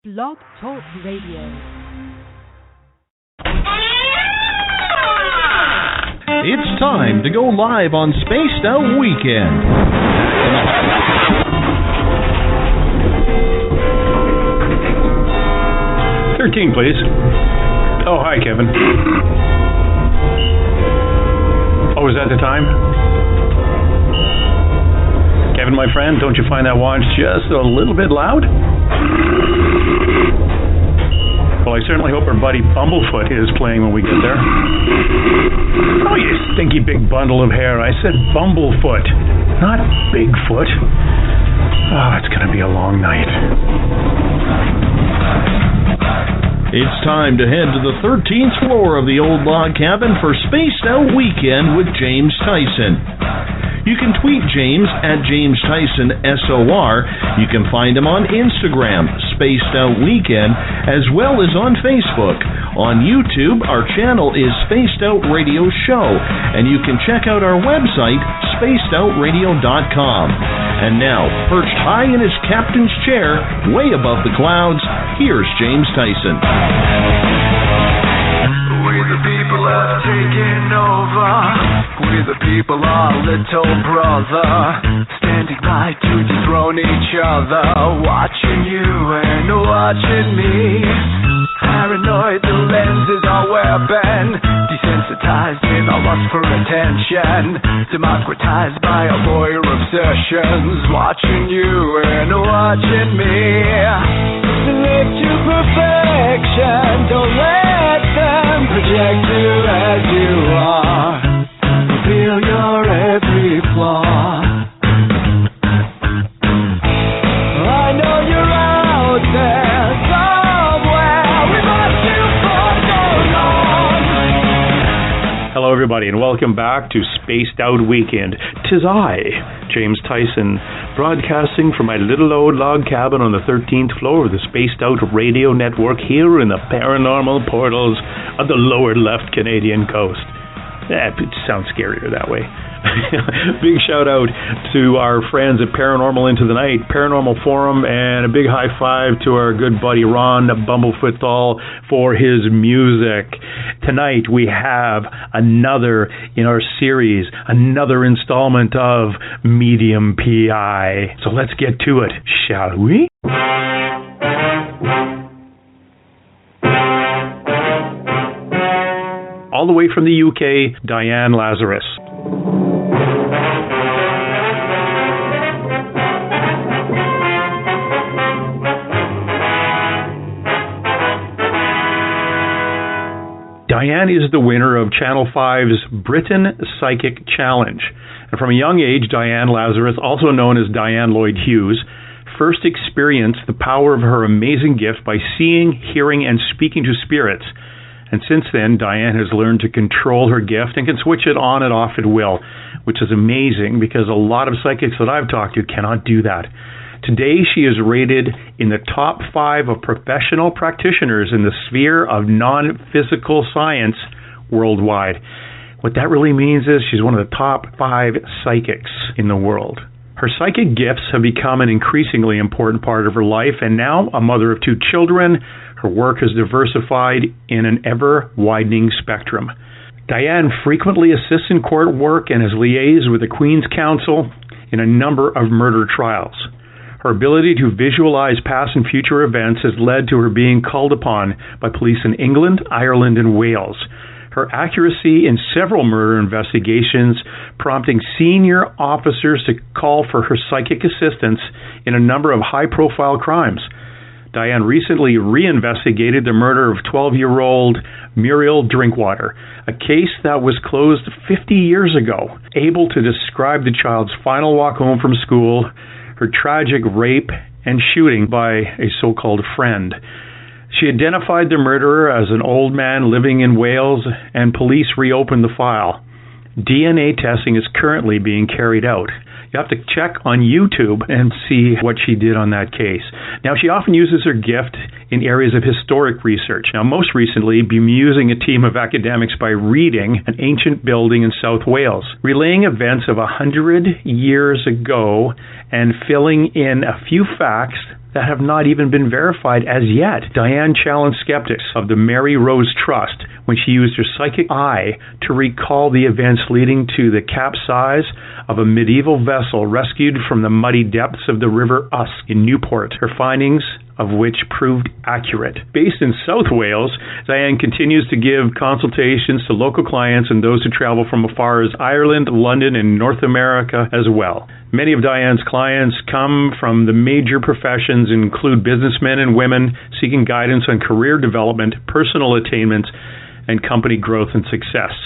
Blog Talk Radio. It's time to go live on Spaced Out Weekend. 13, please. Oh, hi, Kevin. Oh, is that the time? Kevin, my friend, don't you find that watch just a little bit loud? Well, I certainly hope our buddy Bumblefoot is playing when we get there. Oh, you stinky big bundle of hair. I said Bumblefoot, not Bigfoot. Oh, it's going to be a long night. It's time to head to the 13th floor of the old log cabin for Spaced Out Weekend with James Tyson. You can tweet James at James Tyson SOR. You can find him on Instagram, Spaced Out Weekend, as well as on Facebook. On YouTube, our channel is Spaced Out Radio Show, and you can check out our website, spacedoutradio.com. And now, perched high in his captain's chair, way above the clouds, here's James Tyson. We the people have taken over. We the people are little brother, standing by to dethrone each other, watching you and watching me. Paranoid, the lens is our weapon, desensitized in our lust for attention, democratized by our voyeur obsessions, watching you and watching me. Live to perfection, don't let them project you as you are, reveal your every flaw. I know you're out there somewhere, we must do for so long. Hello, everybody, and welcome back to Spaced Out Weekend. 'Tis I, James Tyson, broadcasting from my little old log cabin on the 13th floor of the Spaced Out Radio Network here in the paranormal portals of the lower left Canadian coast. It sounds scarier that way. Big shout out to our friends at Paranormal Into the Night, Paranormal Forum, and a big high five to our good buddy Ron Bumblefoot Thal for his music. Tonight we have another in our series, another installment of Medium PI. So let's get to it, shall we? All the way from the UK, Diane Lazarus. Diane is the winner of Channel 5's Britain Psychic Challenge. And from a young age, Diane Lazarus, also known as Diane Lloyd Hughes, first experienced the power of her amazing gift by seeing, hearing, and speaking to spirits. And since then, Diane has learned to control her gift and can switch it on and off at will, which is amazing because a lot of psychics that I've talked to cannot do that. Today, she is rated in the top 5 of professional practitioners in the sphere of non-physical science worldwide. What that really means is she's one of the top 5 psychics in the world. Her psychic gifts have become an increasingly important part of her life, and now, a mother of 2 children, her work is diversified in an ever-widening spectrum. Diane frequently assists in court work and has liaised with the Queen's Counsel in a number of murder trials. Her ability to visualize past and future events has led to her being called upon by police in England, Ireland, and Wales. Her accuracy in several murder investigations, prompting senior officers to call for her psychic assistance in a number of high-profile crimes. Diane recently reinvestigated the murder of 12-year-old Muriel Drink Water, a case that was closed 50 years ago, able to describe the child's final walk home from school, her tragic rape and shooting by a so-called friend. She identified the murderer as an old man living in Wales, and police reopened the file. DNA testing is currently being carried out. You have to check on YouTube and see what she did on that case. Now, she often uses her gift in areas of historic research. Now, most recently, bemusing a team of academics by reading an ancient building in South Wales, relaying events of 100 years ago and filling in a few facts that have not even been verified as yet. Diane challenged skeptics of the Mary Rose Trust when she used her psychic eye to recall the events leading to the capsize of a medieval vessel rescued from the muddy depths of the River Usk in Newport. Her findings of which proved accurate. Based in South Wales, Diane continues to give consultations to local clients and those who travel from afar as Ireland, London, and North America as well. Many of Diane's clients come from the major professions and include businessmen and women seeking guidance on career development, personal attainments, and company growth and success.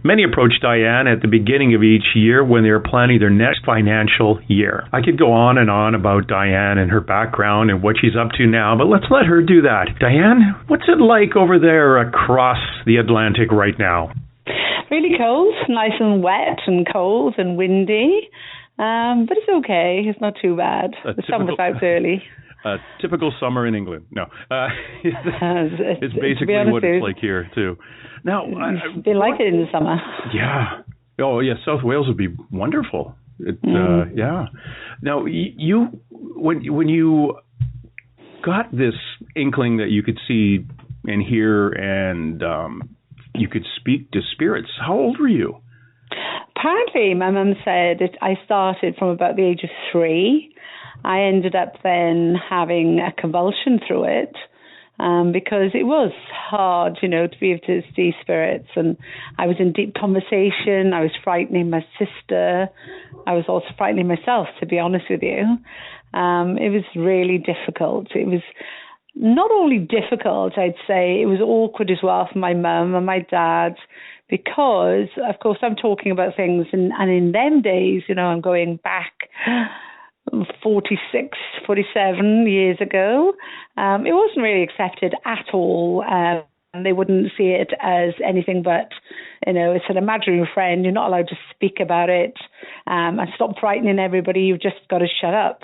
Many approach Diane at the beginning of each year when they are planning their next financial year. I could go on and on about Diane and her background and what she's up to now, but let's let her do that. Diane, what's it like over there across the Atlantic right now? Really cold, nice and wet and cold and windy, but it's okay. It's not too bad. The sun was out early. Typical summer in England. No, it's basically what it's like here too. Now, they like it in the summer. Yeah. Oh, yeah. South Wales would be wonderful. Yeah. Now, you when you got this inkling that you could see and hear and you could speak to spirits, how old were you? Apparently, my mum said I started from about the age of 3. I ended up then having a convulsion through it because it was hard, to be able to see spirits. And I was in deep conversation. I was frightening my sister. I was also frightening myself, to be honest with you. It was really difficult. It was not only difficult, I'd say, it was awkward as well for my mum and my dad because, of course, I'm talking about things and in them days, I'm going back 46, 47 years ago. It wasn't really accepted at all. They wouldn't see it as anything but, it's an imaginary friend. You're not allowed to speak about it and stop frightening everybody. You've just got to shut up.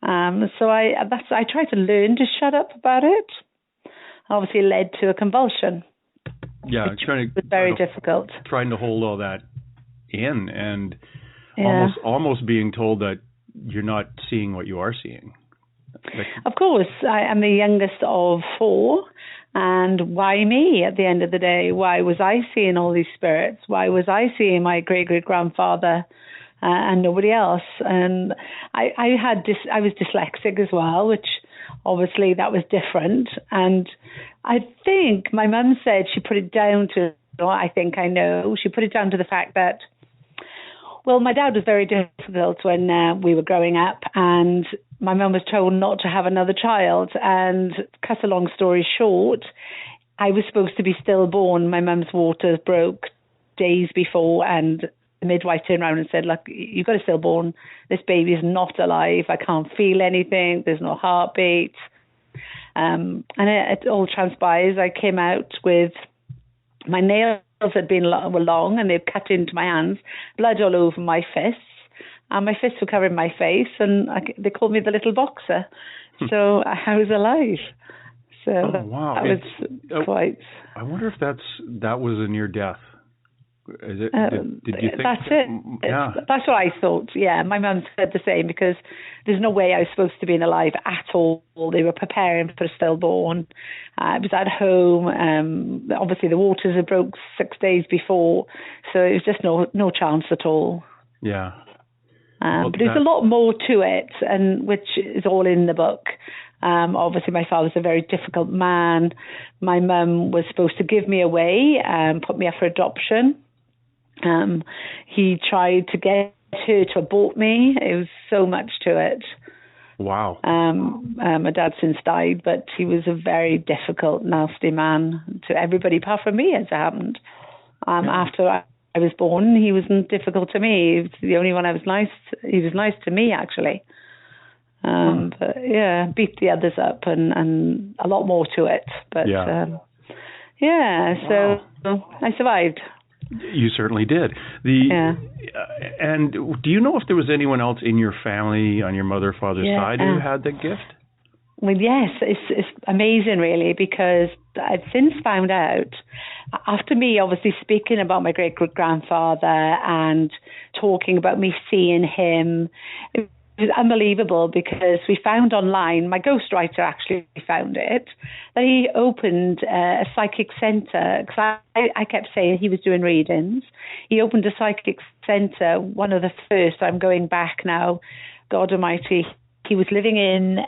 So I tried to learn to shut up about it. Obviously led to a convulsion. Yeah, it was very difficult. Trying to hold all that in and almost being told that you're not seeing what you are seeing. Of course, I am the youngest of 4, and why me at the end of the day? Why was I seeing all these spirits? Why was I seeing my great-great-grandfather and nobody else? And I was dyslexic as well, which obviously that was different. And I think my mum said she put it down to, she put it down to the fact that, well, my dad was very difficult when we were growing up, and my mum was told not to have another child. And cut a long story short, I was supposed to be stillborn. My mum's water broke days before, and the midwife turned around and said, look, you've got a stillborn. This baby is not alive. I can't feel anything. There's no heartbeat. And it all transpires. I came out with my nails were long and they'd cut into my hands, blood all over my fists, and my fists were covering my face, and they called me the little boxer. So I was alive. So wow. That was quite. I wonder if that was a near death. Is it? Did you think that's it? Yeah. That's what I thought. Yeah, my mum said the same because there's no way I was supposed to be alive at all. They were preparing for a stillborn. I was at home. Obviously, the waters had broke 6 days before, so it was just no chance at all. Yeah. But there's a lot more to it, and which is all in the book. Obviously, my father was a very difficult man. My mum was supposed to give me away and put me up for adoption. He tried to get her to abort me. It was so much to it. Wow. My dad since died, but he was a very difficult, nasty man to everybody apart from me, as it happened. After I was born, he wasn't difficult to me. He was the only one I was nice. He was nice to me, actually. But yeah, beat the others up and a lot more to it. But so I survived. You certainly did. And do you know if there was anyone else in your family on your mother, father's side who had that gift? Well, yes, it's amazing, really, because I've since found out, after me obviously speaking about my great-great-grandfather and talking about me seeing him, it was is unbelievable because we found online, my ghostwriter actually found it, that he opened a psychic centre. Because I kept saying he was doing readings. He opened a psychic centre, one of the first. I'm going back now, God Almighty. He was living in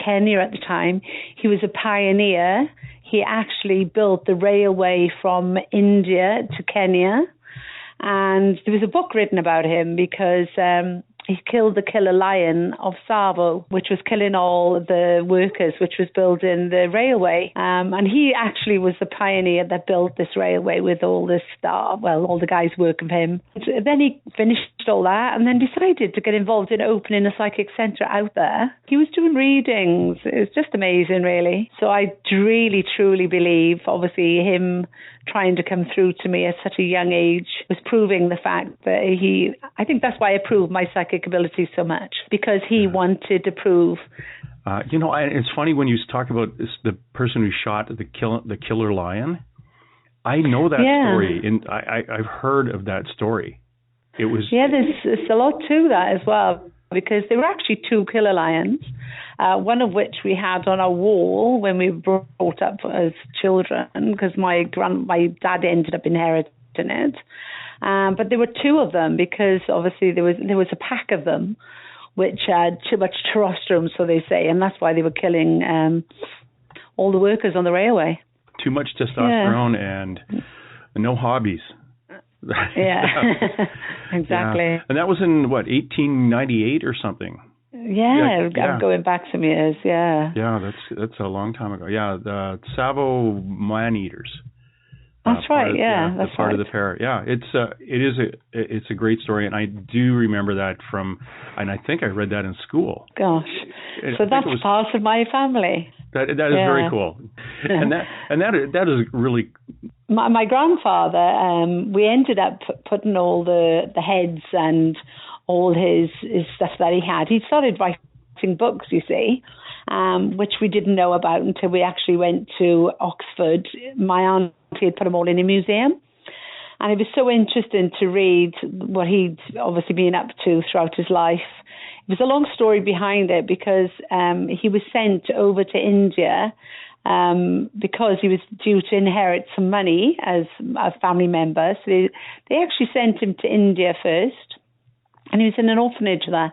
Kenya at the time. He was a pioneer. He actually built the railway from India to Kenya. And there was a book written about him because he killed the killer lion of Tsavo, which was killing all the workers, which was building the railway. And he actually was the pioneer that built this railway with all this staff, all the guys working for him. Then he finished all that and then decided to get involved in opening a psychic centre out there. He was doing readings. It was just amazing, really. So I really, truly believe, obviously, him trying to come through to me at such a young age was proving the fact that I think that's why I proved my psychic ability so much, because he wanted to prove. It's funny when you talk about the person who shot the killer lion. I know that story, and I've heard of that story. It was there's a lot to that as well, because there were actually two killer lions, one of which we had on our wall when we were brought up as children, because my dad ended up inheriting it. But there were two of them because obviously there was a pack of them which had too much testosterone, so they say, and that's why they were killing all the workers on the railway. Too much testosterone and no hobbies. Yeah, exactly. Yeah. And that was in, 1898 or something? Yeah, I'm going back some years, yeah. Yeah, that's a long time ago. Yeah, the Tsavo man-eaters. That's right, that's part right. of the pair. Yeah, it's a great story, and I do remember that and I think I read that in school. Gosh, so that's part of my family. That is very cool, and that is really. My grandfather, we ended up putting all the heads and all his stuff that he had. He started writing books, you see, which we didn't know about until we actually went to Oxford. My auntie had put them all in a museum. And it was so interesting to read what he'd obviously been up to throughout his life. It was a long story behind it because he was sent over to India because he was due to inherit some money as a family member. So they actually sent him to India first. And he was in an orphanage there.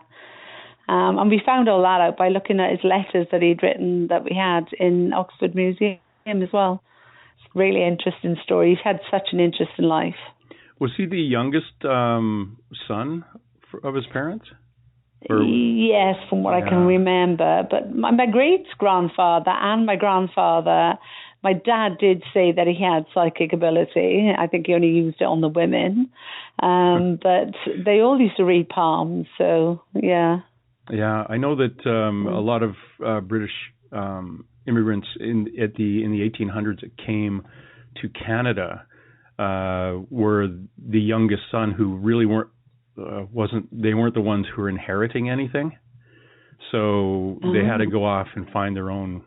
And we found all that out by looking at his letters that he'd written that we had in Oxford Museum as well. It's a really interesting story. He's had such an interesting life. Was he the youngest son of his parents? Yes, from what I can remember. But my great-grandfather and my grandfather, my dad did say that he had psychic ability. I think he only used it on the women. But they all used to read palms, so yeah. Yeah, I know that a lot of British immigrants in the 1800s that came to Canada were the youngest son who really weren't the ones who were inheriting anything. So they had to go off and find their own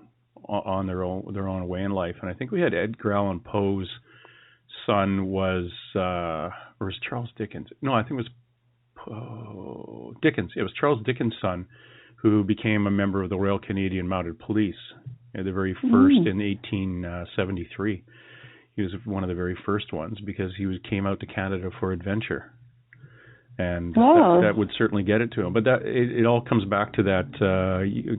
way in life. And I think we had Edgar Allan Poe's son was Charles Dickens. No, I think it was Dickens. It was Charles Dickens' son who became a member of the Royal Canadian Mounted Police, the very first in 1873. He was one of the very first ones because he came out to Canada for adventure. And that would certainly get it to him. But it all comes back to that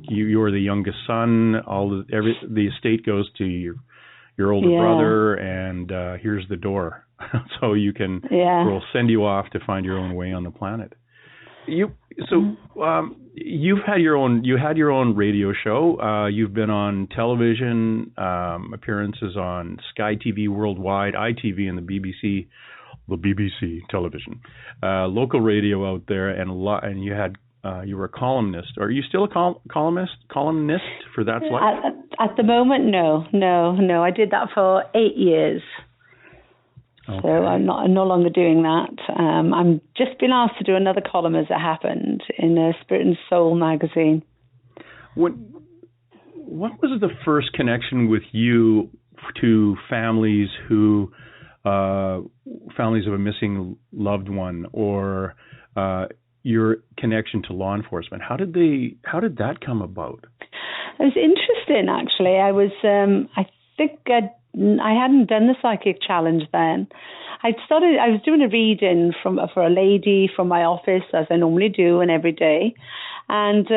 you're the youngest son. The estate goes to your older brother, and here's the door. So you can we'll send you off to find your own way on the planet. You had your own radio show. You've been on television, appearances on Sky TV Worldwide, ITV, and the BBC television, local radio out there, and you were a columnist. Are you still a columnist for That's Life? At the moment, no. I did that for 8 years. Okay. So I'm no longer doing that. I'm just been asked to do another column as it happened in Spirit and Soul magazine. What was the first connection with you to families of a missing loved one, or your connection to law enforcement. How did that come about? It was interesting, actually. I hadn't done the psychic challenge then. I was doing a reading for a lady from my office, as I normally do, and every day. And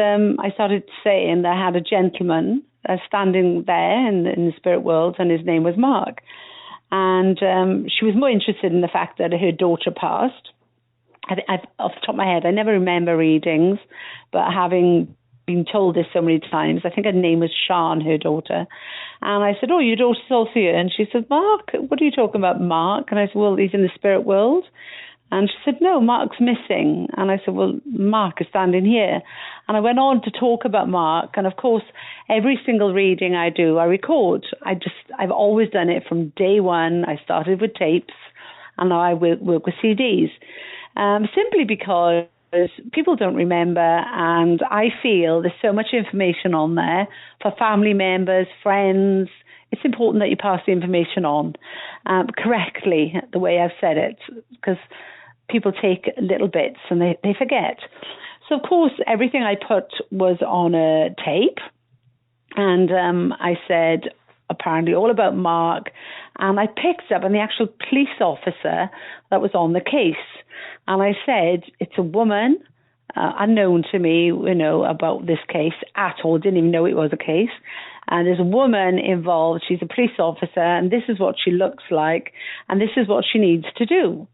I started saying that I had a gentleman standing there in the spirit world, and his name was Mark. And she was more interested in the fact that her daughter passed. Off the top of my head, I never remember readings, but having been told this so many times, I think her name was Sean, her daughter. And I said, "Oh, your daughter's also here." And she said, "Mark, what are you talking about, Mark?" And I said, "Well, he's in the spirit world." And she said, "No, Mark's missing." And I said, "Well, Mark is standing here." And I went on to talk about Mark. And of course, every single reading I do, I record. I've always done it from day one. I started with tapes, and now I work with CDs. Simply because people don't remember, and I feel there's so much information on there for family members, friends. It's important that you pass the information on correctly, the way I've said it, because people take little bits and they forget. So, of course, everything I put was on a tape, and I said apparently all about Mark, and I picked up on the actual police officer that was on the case. And I said, it's a woman, unknown to me, about this case at all, didn't even know it was a case. And there's a woman involved, she's a police officer, and this is what she looks like, and this is what she needs to do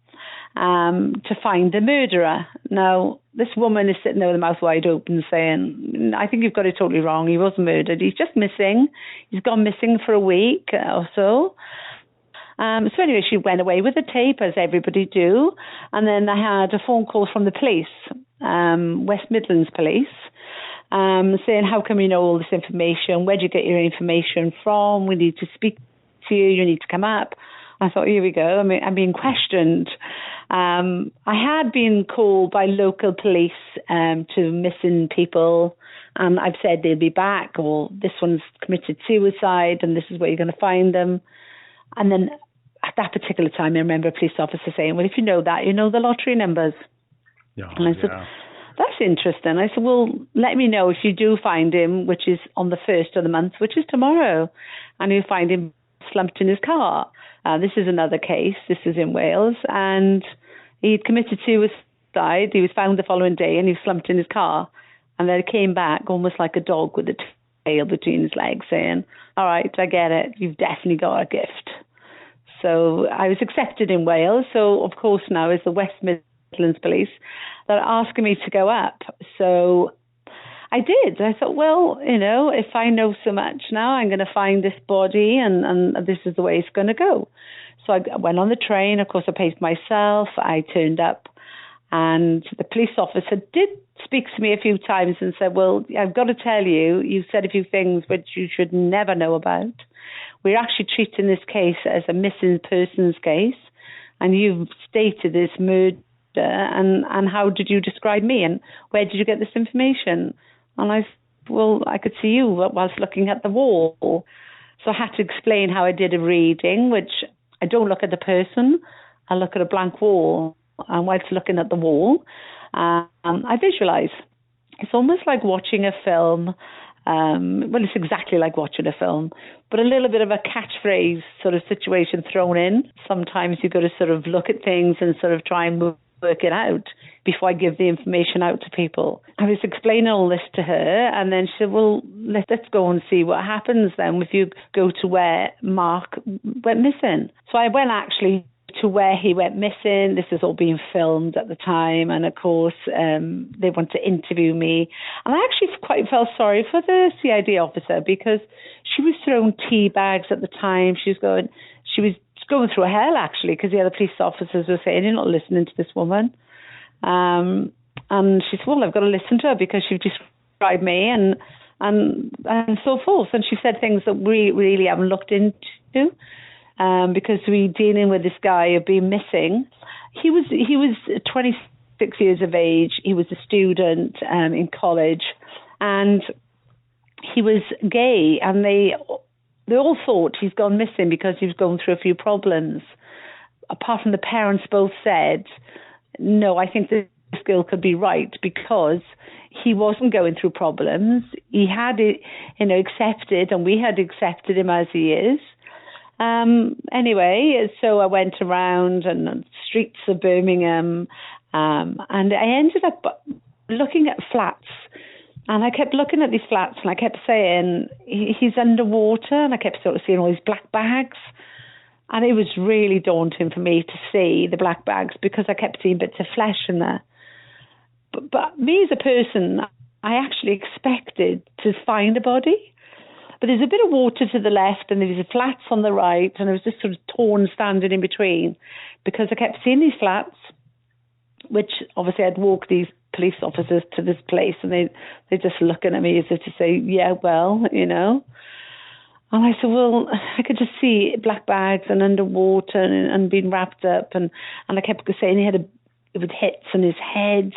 to find the murderer. Now, this woman is sitting there with her mouth wide open saying, "I think you've got it totally wrong. He wasn't murdered. He's just missing. He's gone missing for a week or so." So anyway, she went away with the tape, as everybody do. And then I had a phone call from the police, West Midlands Police, saying, "How come you know all this information? Where do you get your information from? We need to speak to you. You need to come up." I thought, here we go. I'm being questioned. I had been called by local police to missing people, and I've said they'll be back, or this one's committed suicide, and this is where you're going to find them. And then at that particular time, I remember a police officer saying, "Well, if you know that, you know the lottery numbers." Yeah, and I said, "That's interesting." I said, "Well, let me know if you do find him, which is on the 1st of the month, which is tomorrow, and you find him slumped in his car." This is another case. This is in Wales, and he'd committed suicide. He was found the following day, and he was slumped in his car. And then he came back almost like a dog with a tail between his legs, saying, "All right, I get it. You've definitely got a gift." So I was accepted in Wales. So, of course, now is the West Midlands Police that are asking me to go up. So I did. I thought, well, if I know so much now, I'm going to find this body, and this is the way it's going to go. So I went on the train. Of course, I paid myself. I turned up, and the police officer did speak to me a few times and said, "Well, I've got to tell you, you've said a few things which you should never know about. We're actually treating this case as a missing persons case, and you've stated this murder, and how did you describe me, and where did you get this information?" And I said, "Well, I could see you whilst looking at the wall." So I had to explain how I did a reading, which I don't look at the person, I look at a blank wall. And whilst looking at the wall, I visualize. It's almost like watching a film. Well, it's exactly like watching a film, but a little bit of a catchphrase sort of situation thrown in. Sometimes you've got to sort of look at things and sort of try and work it out before I give the information out to people. I was explaining all this to her, and then she said, "Well, let's go and see what happens then if you go to where Mark went missing." So I went actually to where he went missing. This is all being filmed at the time, and of course they want to interview me, and I actually quite felt sorry for the CID officer, because she was throwing tea bags at the time. She was going through hell, actually, because the other police officers were saying, "You're not listening to this woman," and she said, "Well, I've got to listen to her because she described me and so forth." And she said things that we really haven't looked into. Because we're dealing with this guy who been missing. He was 26 years of age. He was a student in college, and he was gay. And they all thought he's gone missing because he was going through a few problems. Apart from the parents both said, "No, I think this this girl could be right, because he wasn't going through problems. He had it, accepted, and we had accepted him as he is. Anyway, so I went around and the streets of Birmingham, and I ended up looking at flats. And I kept looking at these flats, and I kept saying, he's underwater, and I kept sort of seeing all these black bags. And it was really daunting for me to see the black bags, because I kept seeing bits of flesh in there. But me as a person, I actually expected to find a body. But there's a bit of water to the left, and there's flats on the right, and I was just sort of torn standing in between, because I kept seeing these flats, which obviously I'd walked these police officers to this place, and they're just looking at me as if to say, yeah, well, And I said, well, I could just see black bags and underwater and being wrapped up, and I kept saying he had with hits on his head.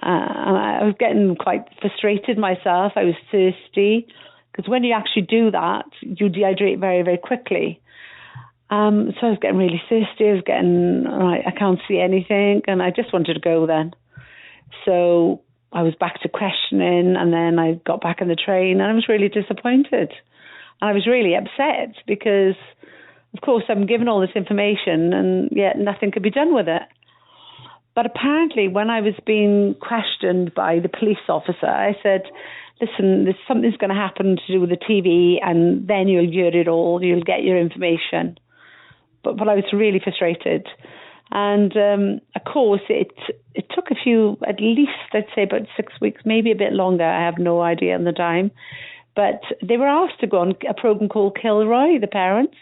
And I was getting quite frustrated myself. I was thirsty, because when you actually do that, you dehydrate very, very quickly. So I was getting really thirsty. I was getting, I can't see anything, and I just wanted to go then. So I was back to questioning, and then I got back on the train, and I was really disappointed. And I was really upset, because, of course, I'm given all this information, and yet nothing could be done with it. But apparently, when I was being questioned by the police officer, I said, listen, something's going to happen to do with the TV, and then you'll hear it all, you'll get your information. But I was really frustrated. And, of course, it took a few, at least, I'd say about 6 weeks, maybe a bit longer. I have no idea on the time. But they were asked to go on a program called Kilroy, the parents,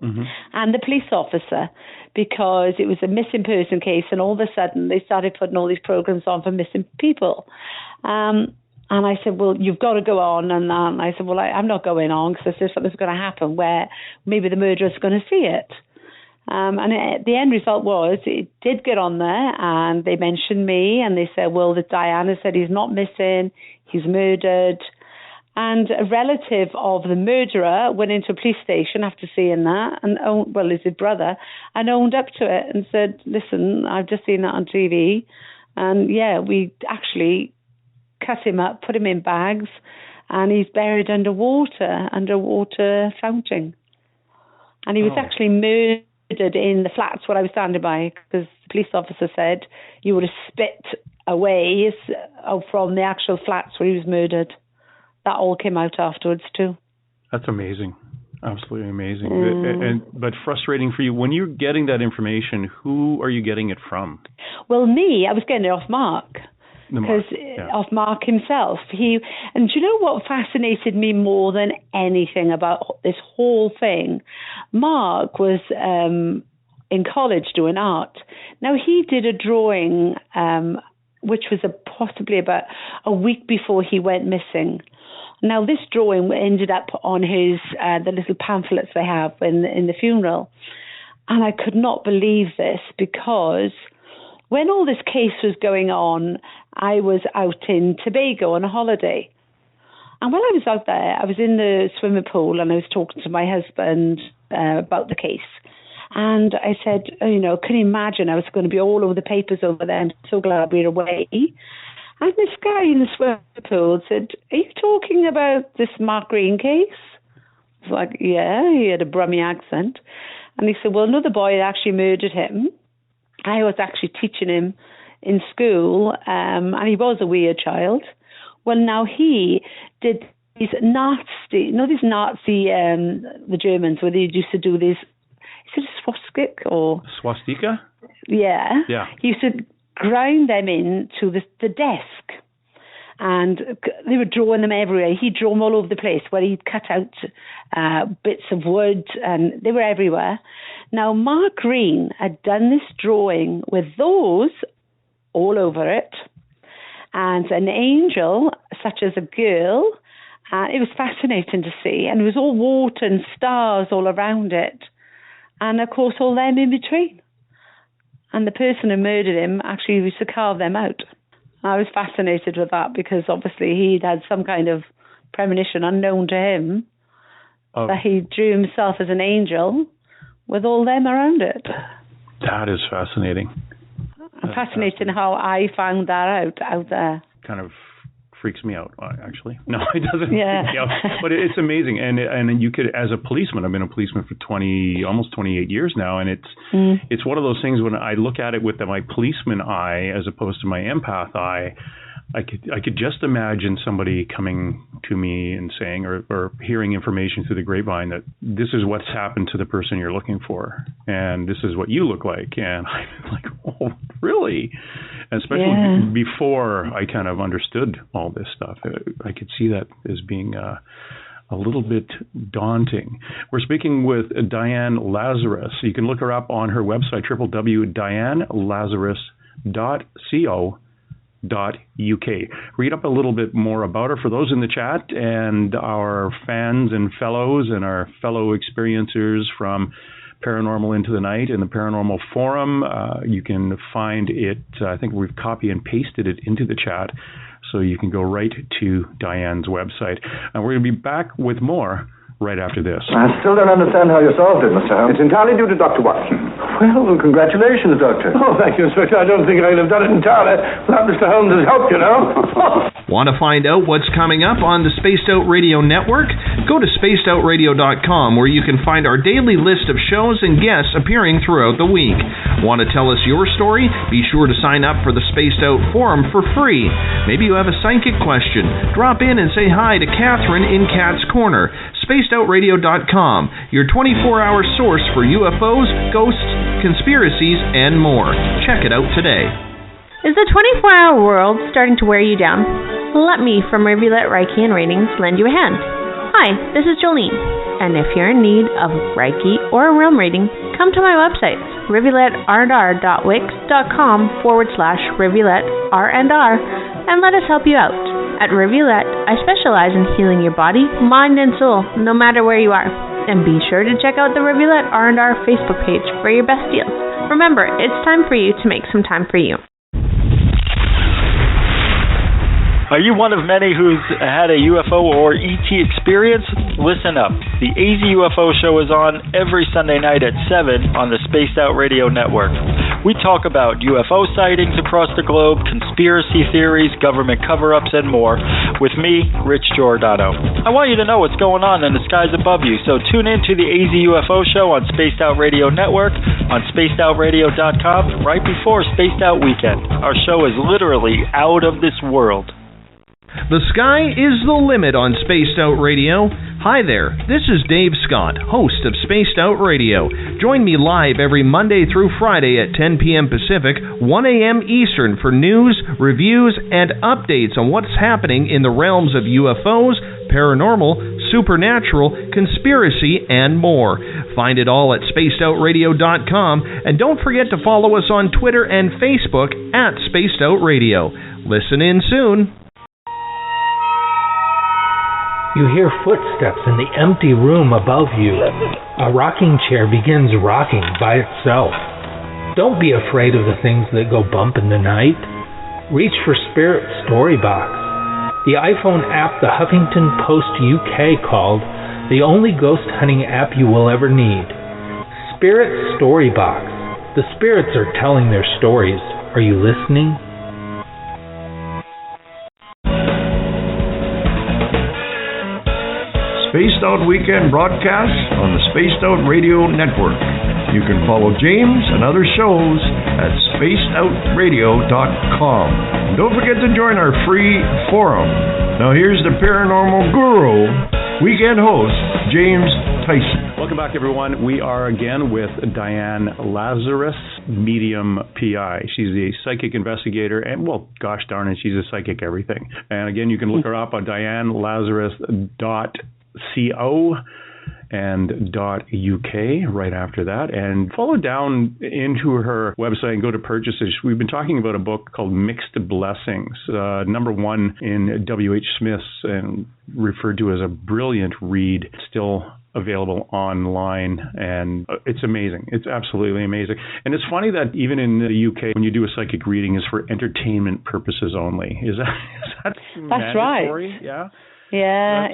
and the police officer, because it was a missing person case, and all of a sudden they started putting all these programs on for missing people. And I said, well, you've got to go on. And I said, well, I'm not going on, because there's something's going to happen where maybe the murderer's going to see it. And the end result was it did get on there, and they mentioned me, and they said, well, that Diana said he's not missing, he's murdered. And a relative of the murderer went into a police station after seeing that, and his brother, and owned up to it and said, listen, I've just seen that on TV, and yeah, we actually cut him up, put him in bags, and he's buried underwater fountain. And he was actually murdered in the flats where I was standing by, because the police officer said you would have spit away from the actual flats where he was murdered. That all came out afterwards too. That's amazing. Absolutely amazing. But frustrating for you. When you're getting that information, who are you getting it from? Well, me, I was getting it off Mark. Off Mark himself. And do you know what fascinated me more than anything about this whole thing? Mark was in college doing art. Now, he did a drawing which was possibly about a week before he went missing. Now, this drawing ended up on his the little pamphlets they have in the funeral. And I could not believe this, because when all this case was going on, I was out in Tobago on a holiday. And when I was out there, I was in the swimming pool, and I was talking to my husband about the case. And I said, can you imagine I was going to be all over the papers over there. I'm so glad we're away. And this guy in the swimming pool said, are you talking about this Mark Green case? I was like, yeah, he had a Brummie accent. And he said, well, another boy actually murdered him. I was actually teaching him in school, and he was a weird child. Well, now he did these Nazi, the Germans, where they used to do these, is it a swastika or? Swastika? Yeah. He used to grind them into the desk, and they were drawing them everywhere. He'd draw them all over the place, where he'd cut out bits of wood, and they were everywhere. Now, Mark Green had done this drawing with those all over it, and an angel, such as a girl. It was fascinating to see, and it was all water and stars all around it, and of course all them in between. And the person who murdered him actually used to carve them out. I was fascinated with that, because obviously he'd had some kind of premonition unknown to him that he drew himself as an angel with all them around it. That is fascinating. Fascinating how I found that out there. Kind of freaks me out, actually. No, it doesn't. Yeah. Freak me out, but it's amazing. And you could, as a policeman, I've been a policeman for almost 28 years now, and it's one of those things when I look at it with my policeman eye as opposed to my empath eye. I could just imagine somebody coming to me and saying or hearing information through the grapevine that this is what's happened to the person you're looking for, and this is what you look like. And I'm like, oh, really? And especially before I kind of understood all this stuff, I could see that as being a little bit daunting. We're speaking with Diane Lazarus. You can look her up on her website, www.dianelazarus.co.uk. Read up a little bit more about her for those in the chat and our fans and fellows and our fellow experiencers from Paranormal Into the Night and the Paranormal Forum. You can find it, I think we've copy and pasted it into the chat, so you can go right to Diane's website. And we're going to be back with more right after this. I still don't understand how you solved it, Mr. Holmes. It's entirely due to Dr. Watson. Well, congratulations, Doctor. Oh, thank you, Inspector. I don't think I could have done it entirely without Mr. Holmes' help, you know. Want to find out what's coming up on the Spaced Out Radio Network? Go to spacedoutradio.com, where you can find our daily list of shows and guests appearing throughout the week. Want to tell us your story? Be sure to sign up for the Spaced Out Forum for free. Maybe you have a psychic question. Drop in and say hi to Catherine in Cat's Corner. spacedoutradio.com, your 24-hour source for UFOs, ghosts, conspiracies, and more. Check it out today. Is the 24-hour world starting to wear you down? Let me from Rivulet Reiki and Readings lend you a hand. Hi, this is Jolene, and if you're in need of Reiki or a realm reading, come to my website, rivuletrr.wix.com/rivuletrr&r, and let us help you out. At Rivulet, I specialize in healing your body, mind, and soul, no matter where you are. And be sure to check out the Rivulet R&R Facebook page for your best deals. Remember, it's time for you to make some time for you. Are you one of many who's had a UFO or ET experience? Listen up. The AZ UFO show is on every Sunday night at 7 on the Spaced Out Radio Network. We talk about UFO sightings across the globe, conspiracy theories, government cover-ups, and more with me, Rich Giordano. I want you to know what's going on in the skies above you, so tune in to the AZ UFO show on Spaced Out Radio Network on spacedoutradio.com right before Spaced Out Weekend. Our show is literally out of this world. The sky is the limit on Spaced Out Radio. Hi there, this is Dave Scott, host of Spaced Out Radio. Join me live every Monday through Friday at 10 p.m. Pacific, 1 a.m. Eastern for news, reviews, and updates on what's happening in the realms of UFOs, paranormal, supernatural, conspiracy, and more. Find it all at spacedoutradio.com, and don't forget to follow us on Twitter and Facebook at Spaced Out Radio. Listen in soon. You hear footsteps in the empty room above you. A rocking chair begins rocking by itself. Don't be afraid of the things that go bump in the night. Reach for Spirit Storybox, the iPhone app the Huffington Post UK called the only ghost hunting app you will ever need. Spirit Storybox. The spirits are telling their stories. Are you listening? Spaced Out Weekend broadcast on the Spaced Out Radio Network. You can follow James and other shows at spacedoutradio.com. And don't forget to join our free forum. Now here's the paranormal guru, weekend host, James Tyson. Welcome back, everyone. We are again with Diane Lazarus, medium PI. She's a psychic investigator, and, well, gosh darn it, she's a psychic everything. And again, you can look her up on dianelazarus.co and .uk right after that, and follow down into her website and go to purchases. We've been talking about a book called Mixed Blessings, #1 in W.H. Smith's, and referred to as a brilliant read, still available online, and it's amazing. It's absolutely amazing. And it's funny that even in the UK, when you do a psychic reading, is for entertainment purposes only. Is that That's mandatory? right. Yeah. Yeah.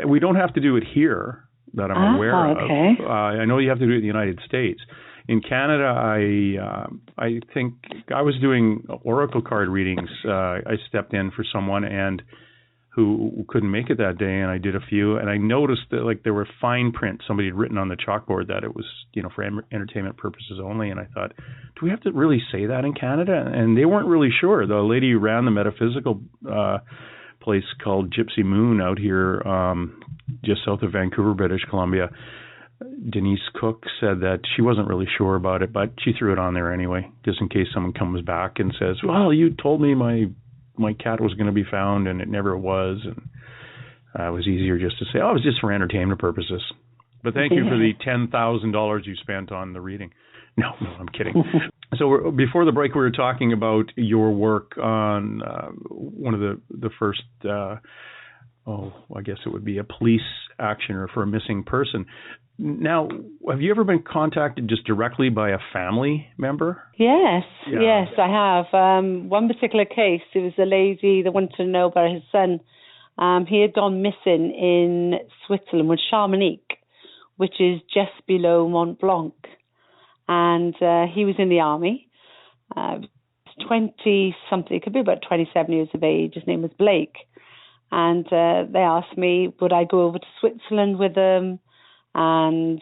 We don't have to do it here that I'm aware of. Okay. I know you have to do it in the United States. In Canada, I think I was doing oracle card readings. I stepped in for someone and who couldn't make it that day, and I did a few, and I noticed that like there were fine print. Somebody had written on the chalkboard that it was, for entertainment purposes only, and I thought, do we have to really say that in Canada? And they weren't really sure. The lady who ran the metaphysical place called Gypsy Moon out here, just south of Vancouver, British Columbia, Denise Cook, said that she wasn't really sure about it, but she threw it on there anyway, just in case someone comes back and says, well, you told me my cat was going to be found and it never was, and it was easier just to say, it was just for entertainment purposes. But thank you for the $10,000 you spent on the reading. No, I'm kidding. So before the break, we were talking about your work on one of the first, I guess it would be a police action or for a missing person. Now, have you ever been contacted just directly by a family member? Yes, I have. One particular case, it was a lady that wanted to know about his son. He had gone missing in Switzerland with Chamonix, which is just below Mont Blanc. And he was in the army, 20-something, it could be about 27 years of age. His name was Blake. And they asked me, would I go over to Switzerland with them and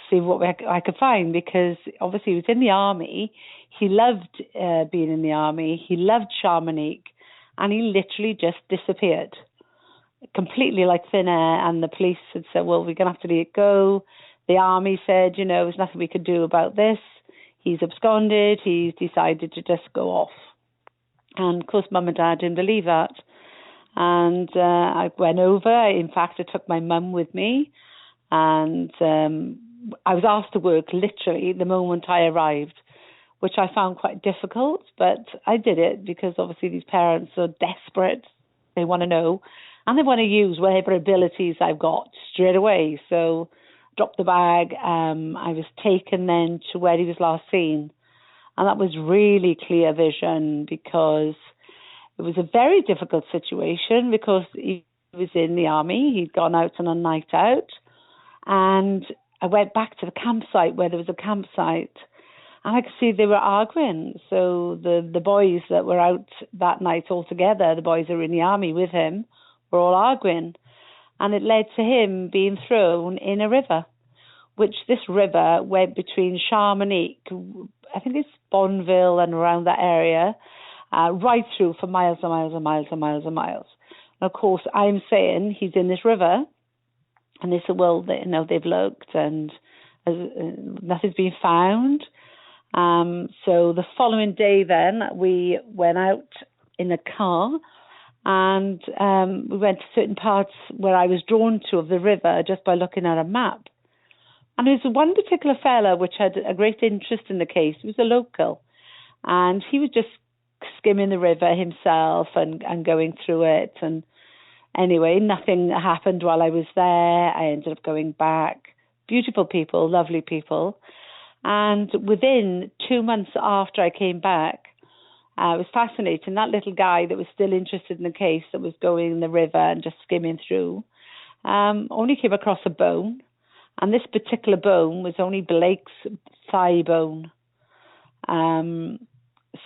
see what I could find, because obviously he was in the army. He loved being in the army. He loved Chamonix, and he literally just disappeared, completely like thin air. And the police had said, well, we're going to have to let it go. The army said, there's nothing we could do about this. He's absconded. He's decided to just go off. And of course, Mum and Dad didn't believe that. And I went over. In fact, I took my mum with me. And I was asked to work literally the moment I arrived, which I found quite difficult, but I did it because obviously these parents are desperate. They want to know, and they want to use whatever abilities I've got straight away. So dropped the bag. I was taken then to where he was last seen, and that was really clear vision, because it was a very difficult situation, because he was in the army. He'd gone out on a night out. And I went back to the campsite where there was a campsite, and I could see they were arguing. So the boys that were out that night all together, the boys that were in the army with him, were all arguing. And it led to him being thrown in a river, which this river went between Chamonix, I think it's Bonneville and around that area, right through for miles and miles and miles and miles and miles. And of course, I'm saying he's in this river. And they said, well, they've looked and nothing's been found. So the following day then, we went out in a car, and we went to certain parts where I was drawn to of the river just by looking at a map. And there was one particular fella which had a great interest in the case. He was a local. And he was just skimming the river himself and going through it. And anyway, nothing happened while I was there. I ended up going back. Beautiful people, lovely people. And within 2 months after I came back, it was fascinating. That little guy that was still interested in the case, that was going in the river and just skimming through, only came across a bone. And this particular bone was only Blake's thigh bone.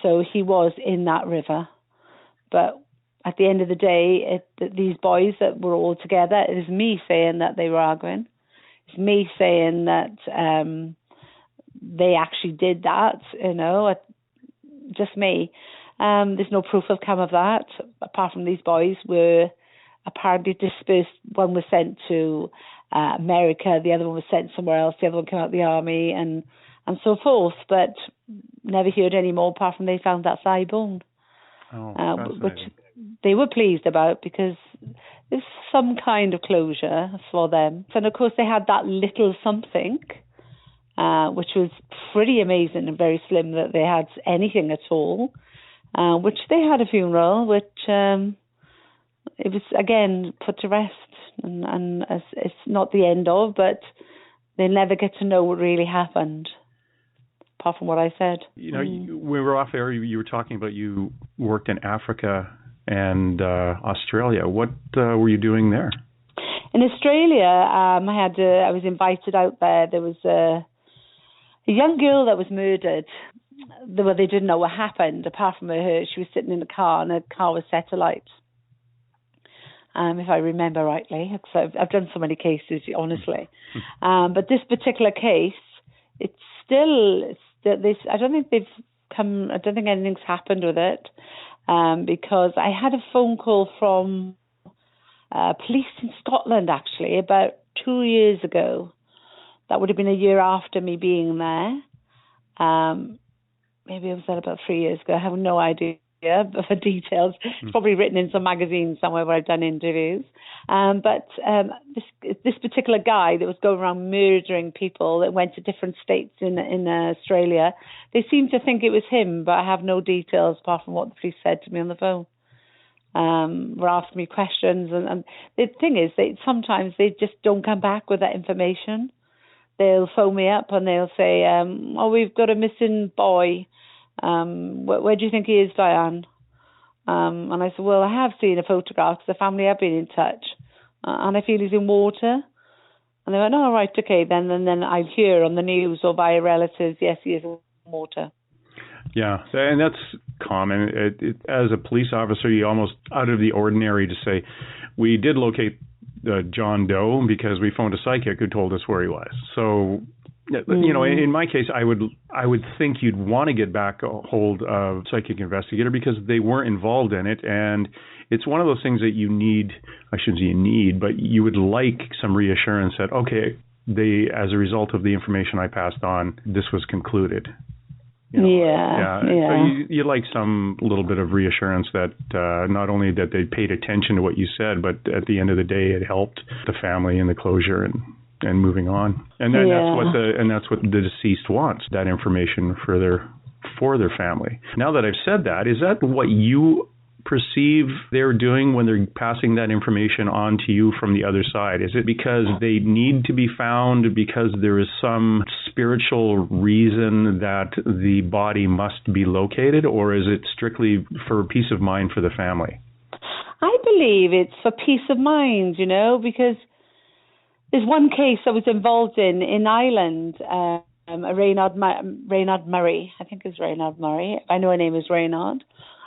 So he was in that river. But at the end of the day, these boys that were all together, it was me saying that they were arguing. It's me saying that they actually did that, just me. There's no proof have come of that, apart from these boys were apparently dispersed. One was sent to America, the other one was sent somewhere else, the other one came out of the army, and so forth, but never heard any more apart from they found that thigh bone. Which they were pleased about, because there's some kind of closure for them. And of course they had that little something, which was pretty amazing and very slim, that they had anything at all, which they had a funeral, which it was again put to rest, and it's not the end of, but they never get to know what really happened, apart from what I said. We were off air, you were talking about you worked in Africa and Australia. What were you doing there? In Australia, I was invited out there. There was a young girl that was murdered. They didn't know what happened, apart from her. She was sitting in the car, and her car was set alight. If I remember rightly, because I've done so many cases, honestly. But this particular case, it's still this. I don't think anything's happened with it, because I had a phone call from police in Scotland actually about 2 years ago. That would have been a year after me being there. Maybe it was there about 3 years ago. I have no idea of the details. It's probably written in some magazine somewhere where I've done interviews. But this particular guy that was going around murdering people that went to different states in Australia, they seem to think it was him, but I have no details apart from what the police said to me on the phone. Were asking me questions, and the thing is, sometimes they just don't come back with that information. They'll phone me up and they'll say, we've got a missing boy. Where do you think he is, Diane? And I said, well, I have seen a photograph because the family have been in touch. And I feel he's in water. And they went, oh, right, okay, then. And then I hear on the news or via relatives, yes, he is in water. Yeah, and that's common. As a police officer, you're almost out of the ordinary to say, we did locate John Doe because we phoned a psychic who told us where he was. So, you know, in my case, I would think you'd want to get back a hold of psychic investigator because they weren't involved in it, and it's one of those things that you need. I shouldn't say you need, but you would like some reassurance that as a result of the information I passed on, this was concluded. You know, yeah. So you like some little bit of reassurance that not only that they paid attention to what you said, but at the end of the day, it helped the family in the closure and moving on. And then that's what the deceased wants, that information for their family. Now that I've said that, is that what you perceive they're doing when they're passing that information on to you from the other side? Is it because they need to be found, because there is some spiritual reason that the body must be located, or is it strictly for peace of mind for the family? I believe it's for peace of mind, you know, because there's one case I was involved in Ireland, Reynard Murray. I think it's Reynard Murray. I know her name is Reynard.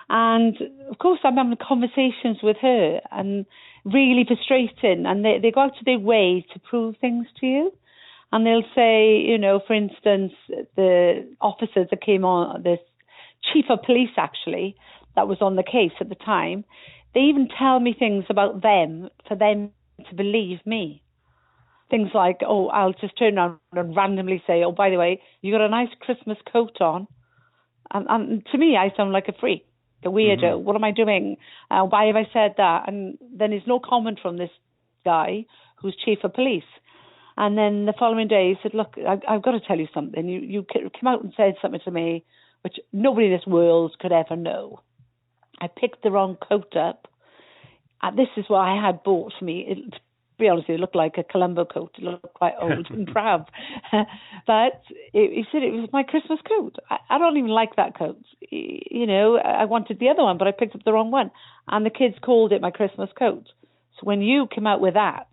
And, of course, I'm having conversations with her and really frustrating. And they go out of their way to prove things to you. And they'll say, you know, for instance, the officers that came on, the chief of police, actually, that was on the case at the time, they even tell me things about them for them to believe me. Things like, I'll just turn around and randomly say, by the way, you got a nice Christmas coat on. And to me, I sound like a freak. A weirdo. Mm-hmm. What am I doing? Why have I said that? And then there's no comment from this guy who's chief of police. And then the following day he said, look, I've got to tell you something. You came out and said something to me which nobody in this world could ever know. I picked the wrong coat up. This is what I had bought for me. To be honest, it looked like a Columbo coat. It looked quite old and drab. But he said it was my Christmas coat. I don't even like that coat. You know, I wanted the other one, but I picked up the wrong one. And the kids called it my Christmas coat. So when you came out with that,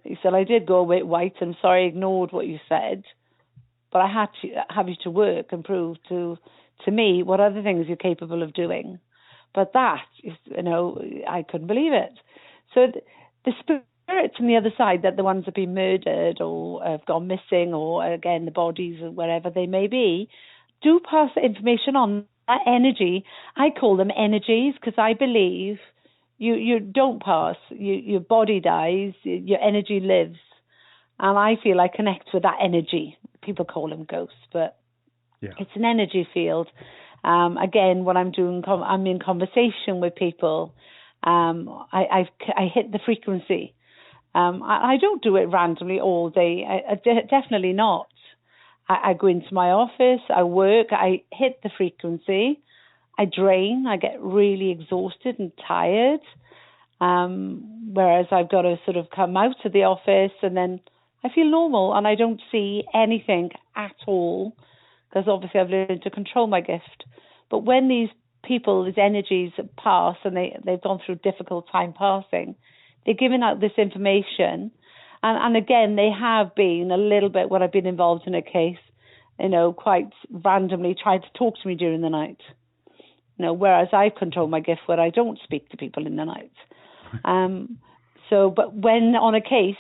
he said, I did go a bit white. I'm sorry I ignored what you said. But I had to have you to work and prove to me what other things you're capable of doing. But that, you know, I couldn't believe it. So the spirits on the other side, that the ones that have been murdered or have gone missing, or again the bodies or wherever they may be, do pass the information on. That energy, I call them energies, because I believe you don't pass. Your body dies, your energy lives, and I feel I connect with that energy. People call them ghosts, but it's an energy field. Again, when I'm doing, I'm in conversation with people. I hit the frequency. I don't do it randomly all day. Definitely not. I go into my office, I work, I hit the frequency, I drain, I get really exhausted and tired. Whereas I've got to sort of come out of the office and then I feel normal and I don't see anything at all, because obviously I've learned to control my gift. But when these people, these energies pass and they've gone through a difficult time passing, they're giving out this information. And again, they have been a little bit, when I've been involved in a case, quite randomly tried to talk to me during the night. Whereas I control my gift where I don't speak to people in the night. But when on a case,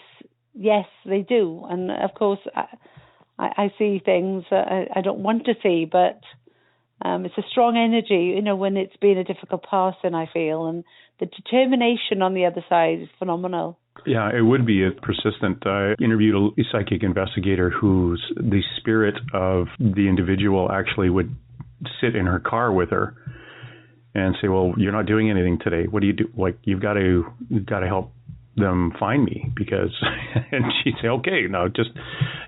yes, they do. And of course, I see things I don't want to see, but it's a strong energy, when it's been a difficult passing, I feel. And the determination on the other side is phenomenal. Yeah, it would be persistent. I interviewed a psychic investigator whose the spirit of the individual actually would sit in her car with her and say, well, you're not doing anything today. What do you do? Like, you've got to help them find me, because, and she'd say, okay, now just,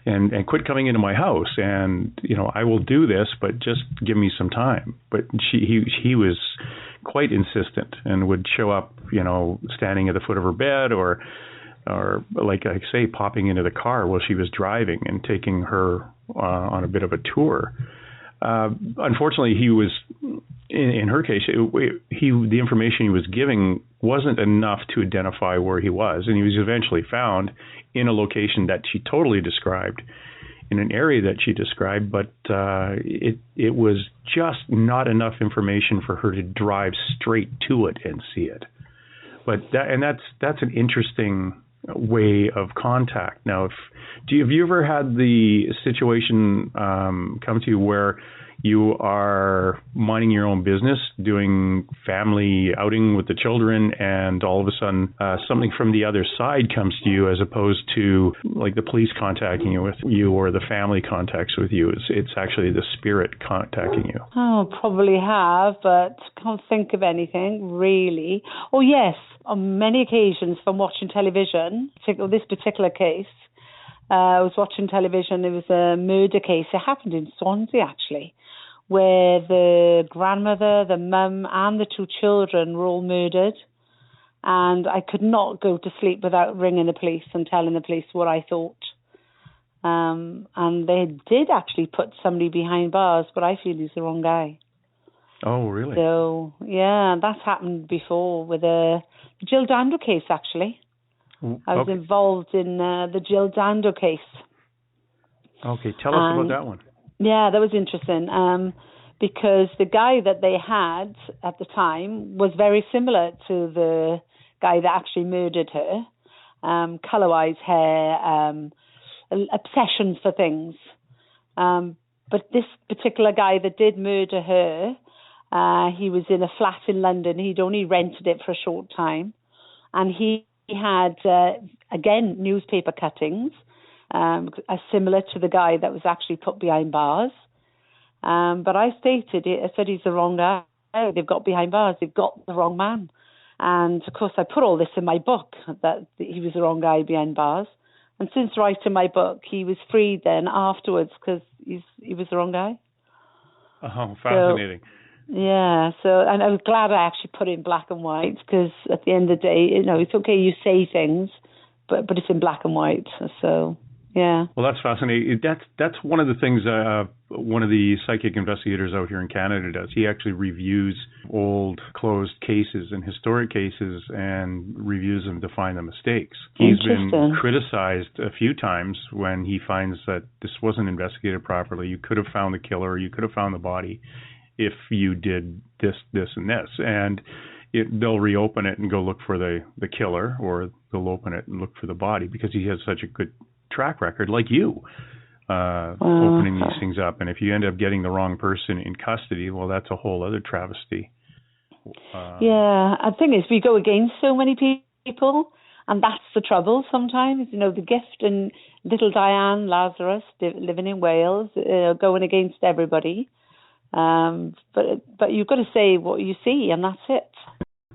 and quit coming into my house. And, I will do this, but just give me some time. But he was quite insistent and would show up, standing at the foot of her bed or like I say, popping into the car while she was driving and taking her on a bit of a tour. Unfortunately, he was, in her case, the information he was giving wasn't enough to identify where he was, and he was eventually found in a location that she totally described, in an area that she described, but it was just not enough information for her to drive straight to it and see it. But that's an interesting way of contact. Now, have you ever had the situation come to you where you are minding your own business, doing family outing with the children, and all of a sudden something from the other side comes to you, as opposed to like the police contacting you or the family contacts with you? It's actually the spirit contacting you. Oh, probably have, but can't think of anything really. Oh yes, on many occasions from watching television, this particular case, I was watching television. It was a murder case. It happened in Swansea, actually, where the grandmother, the mum, and the two children were all murdered. And I could not go to sleep without ringing the police and telling the police what I thought. And they did actually put somebody behind bars, but I feel he's the wrong guy. Oh, really? So, yeah, that's happened before with the Jill Dando case, actually. I was involved in the Jill Dando case. Okay, tell us about that one. Yeah, that was interesting because the guy that they had at the time was very similar to the guy that actually murdered her. Colour-wise hair, obsession for things. But this particular guy that did murder her, he was in a flat in London. He'd only rented it for a short time. And he had, again, newspaper cuttings, similar to the guy that was actually put behind bars. But I said he's the wrong guy. They've got behind bars. They've got the wrong man. And, of course, I put all this in my book, that he was the wrong guy behind bars. And since writing my book, he was freed then afterwards because he was the wrong guy. Oh, fascinating. Yeah, and I was glad I actually put it in black and white, because at the end of the day, it's okay you say things, but it's in black and white. So, yeah. Well, that's fascinating. That's one of the things one of the psychic investigators out here in Canada does. He actually reviews old closed cases and historic cases and reviews them to find the mistakes. He's been criticized a few times when he finds that this wasn't investigated properly. You could have found the killer, you could have found the body if you did this, and this. And they'll reopen it and go look for the killer, or they'll open it and look for the body, because he has such a good track record, like you, opening these things up. And if you end up getting the wrong person in custody, well, that's a whole other travesty. The thing is, we go against so many people, and that's the trouble sometimes. The gift and little Diane Lazarus living in Wales, going against everybody. But you've got to say what you see, and that's it.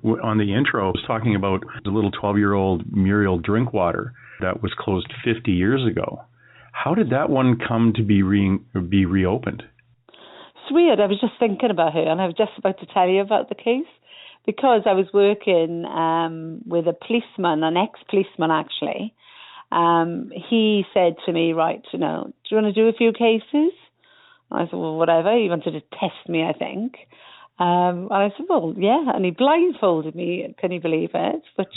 On the intro, I was talking about the little 12-year-old Muriel Drink Water that was closed 50 years ago. How did that one come to be reopened? It's weird. I was just thinking about her, and I was just about to tell you about the case, because I was working with a policeman, an ex-policeman actually. He said to me, right, do you want to do a few cases? I said, well, whatever. He wanted to test me, I think. And I said, well, yeah. And he blindfolded me. Can you believe it? Which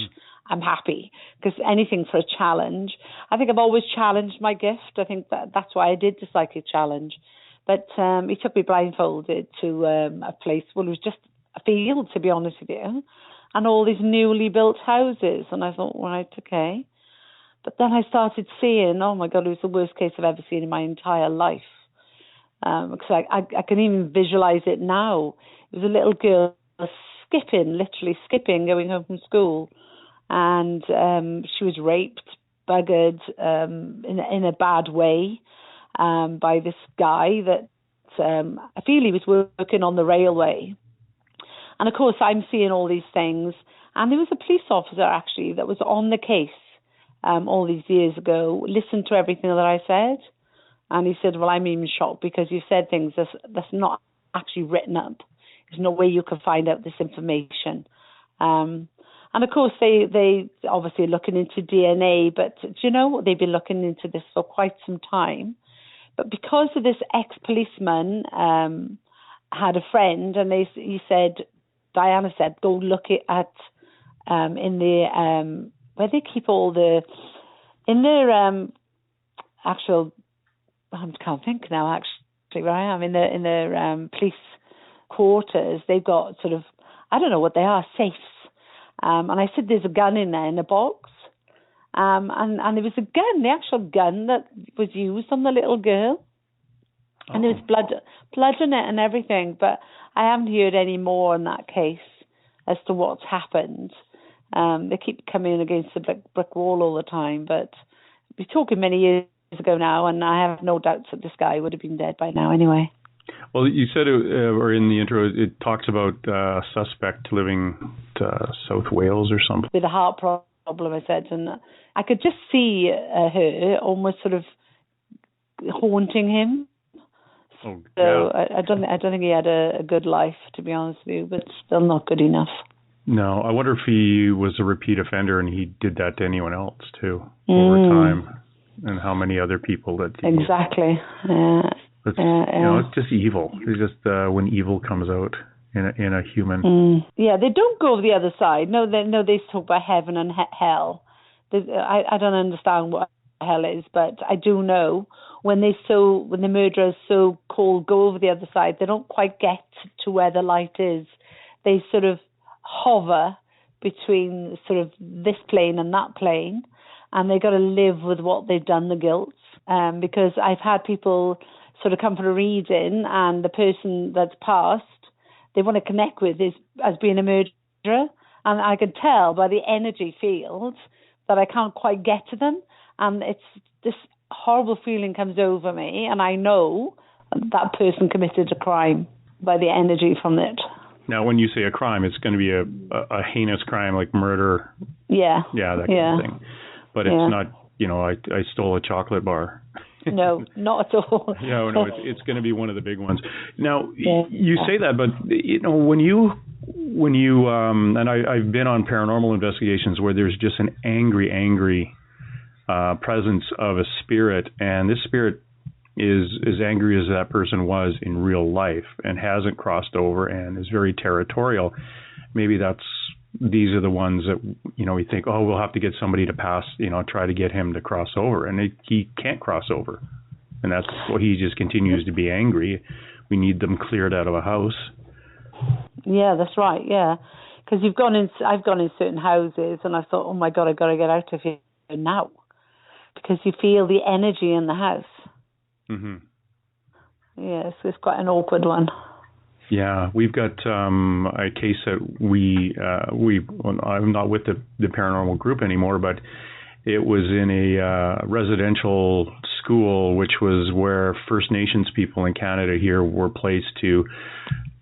I'm happy, because anything for a challenge. I think I've always challenged my gift. I think that's why I did the psychic challenge. But he took me blindfolded to a place, well, it was just a field, to be honest with you, and all these newly built houses. And I thought, right, okay. But then I started seeing, oh my God, it was the worst case I've ever seen in my entire life. Because I can even visualize it now. It was a little girl literally skipping, going home from school. And she was raped, buggered in a bad way by this guy that I feel he was working on the railway. And of course, I'm seeing all these things. And there was a police officer actually that was on the case all these years ago, listened to everything that I said. And he said, well, I'm even shocked because you said things that's not actually written up. There's no way you can find out this information. And of course, they obviously are looking into DNA, but do you know what? They've been looking into this for quite some time. But because of this ex-policeman had a friend, and Diana said, go look at in the where they keep all in their actual, I can't think now actually where I am, in their police quarters, they've got sort of, I don't know what they are, safes. And I said, there's a gun in there in a box. And there was a gun, the actual gun that was used on the little girl. Oh. And there was blood in it and everything. But I haven't heard any more in that case as to what's happened. They keep coming against the brick wall all the time. But we're talking many years ago now, and I have no doubts that this guy would have been dead by now anyway. Well, you said, or in the intro, it talks about a suspect living South Wales or something. With a heart problem, I said, and I could just see her almost sort of haunting him. Oh, so yeah. I don't think he had a good life, to be honest with you, but still not good enough. No, I wonder if he was a repeat offender and he did that to anyone else too over time, and how many other people that. Exactly. It's, it's just evil. It's just when evil comes out in a human. Yeah, they don't go over the other side. No, they talk about heaven and hell. I don't understand what hell is, but I do know when the murderers so-called go over the other side, they don't quite get to where the light is. They sort of hover between sort of this plane and that plane, and they got to live with what they've done, the guilt. Because I've had people sort of come for a reading, and the person that's passed, they want to connect with as being a murderer, and I can tell by the energy field that I can't quite get to them, and it's this horrible feeling comes over me, and I know that person committed a crime by the energy from it. Now, when you say a crime, it's going to be a heinous crime like murder. Yeah. Yeah, that kind of thing. But it's not, I stole a chocolate bar. No, not at all. No, it's going to be one of the big ones. Now, you say that, but when you and I've been on paranormal investigations where there's just an angry presence of a spirit, and this spirit is as angry as that person was in real life and hasn't crossed over and is very territorial. Maybe these are the ones that, we think, oh, we'll have to get somebody to pass, try to get him to cross over. And he can't cross over. And that's what he just continues to be angry. We need them cleared out of a house. Yeah, that's right. Yeah. Because I've gone in certain houses and I thought, oh my God, I've got to get out of here now. Because you feel the energy in the house. Mm-hmm. Yeah, so it's quite an awkward one. Yeah, we've got a case that I'm not with the paranormal group anymore, but it was in a residential school, which was where First Nations people in Canada here were placed to.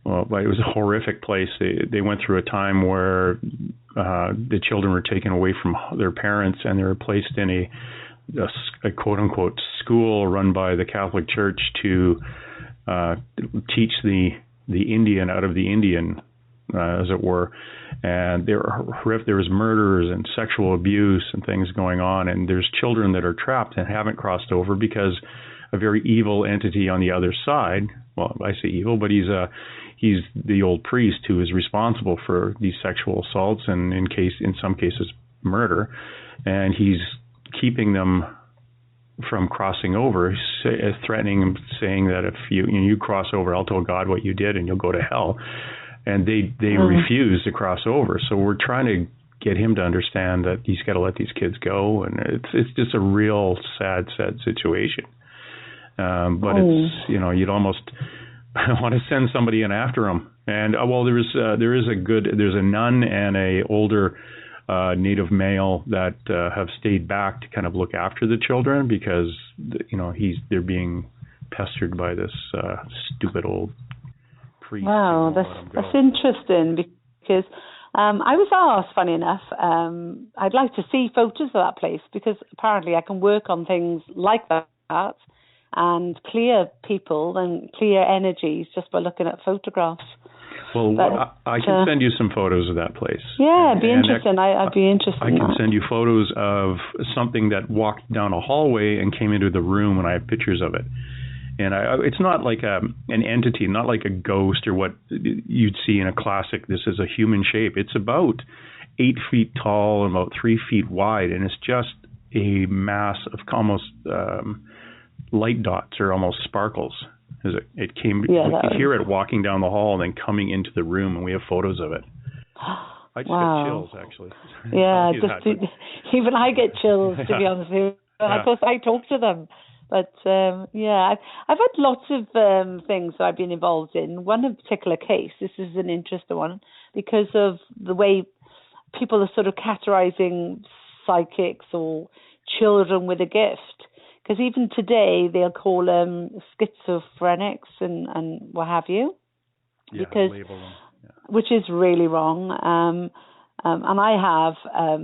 Well, it was a horrific place. They went through a time where the children were taken away from their parents, and they were placed in a quote unquote school run by the Catholic Church to teach the Indian out of the Indian, as it were. And there was murders and sexual abuse and things going on, and there's children that are trapped and haven't crossed over because a very evil entity on the other side, well, I say evil, but he's the old priest who is responsible for these sexual assaults and in some cases murder, and he's keeping them from crossing over, threatening them, saying that if you cross over, I'll tell God what you did and you'll go to hell. And they refuse to cross over. So we're trying to get him to understand that he's got to let these kids go, and it's just a real sad situation. But it's, you'd almost want to send somebody in after him. And there's a nun and a older Native male that have stayed back to kind of look after the children, because they're being pestered by this stupid old priest. Wow, that's interesting, because I was asked, funny enough, I'd like to see photos of that place, because apparently I can work on things like that and clear people and clear energies just by looking at photographs. Well, I can send you some photos of that place. Yeah, it'd be interesting. I'd be interested. I can send you photos of something that walked down a hallway and came into the room, and I have pictures of it. And it's not like an entity, not like a ghost or what you'd see in a classic. This is a human shape. It's about 8 feet tall and about 3 feet wide, and it's just a mass of almost light dots or almost sparkles. It came. You could hear it walking down the hall and then coming into the room, and we have photos of it. I just got chills, actually. Yeah, even I get chills, to be honest with you. Of course, I talk to them. But, I've had lots of things that I've been involved in. One particular case, this is an interesting one, because of the way people are sort of categorizing psychics or children with a gift. Because even today, they'll call them schizophrenics and what have you. Yeah, because, label them. Yeah. Which is really wrong. And I have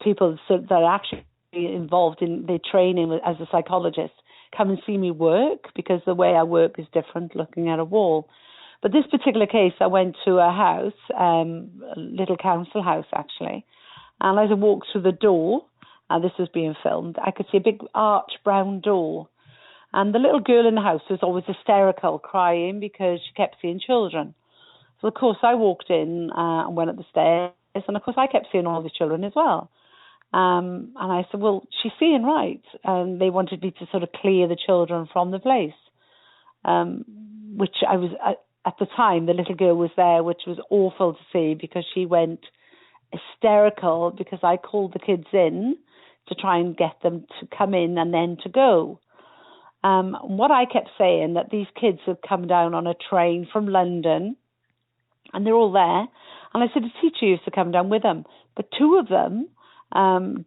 people that are actually involved in their training as a psychologist come and see me work, because the way I work is different looking at a wall. But this particular case, I went to a house, a little council house actually, and as I walked through the door, this was being filmed, I could see a big arch brown door, and the little girl in the house was always hysterical, crying because she kept seeing children. So of course I walked in and went up the stairs, and of course I kept seeing all the children as well. And I said, well, she's seeing right. And they wanted me to sort of clear the children from the place, which I was, at the time, the little girl was there, which was awful to see, because she went hysterical because I called the kids in to try and get them to come in and then to go. What I kept saying, that these kids had come down on a train from London, and they're all there. And I said, the teacher used to come down with them. But two of them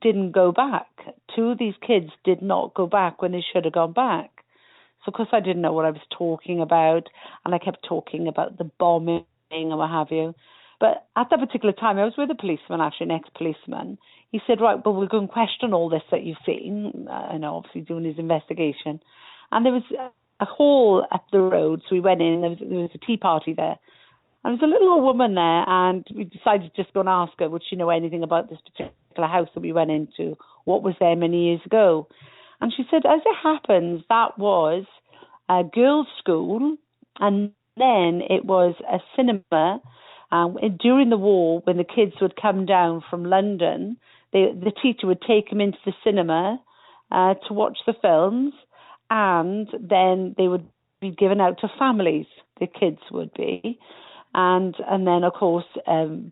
didn't go back. Two of these kids did not go back when they should have gone back. So, of course, I didn't know what I was talking about, and I kept talking about the bombing and what have you. But at that particular time, I was with a policeman, actually, an ex-policeman. He said, right, well, we're going to question all this that you've seen, obviously doing his investigation. And there was a hall up the road, so we went in, there was a tea party there. And there was a little old woman there, and we decided to just go and ask her, would she know anything about this particular house that we went into, what was there many years ago. And she said, as it happens, that was a girls' school, and then it was a cinema. During the war, when the kids would come down from London, the teacher would take them into the cinema to watch the films, and then they would be given out to families, the kids would be, and then, of course,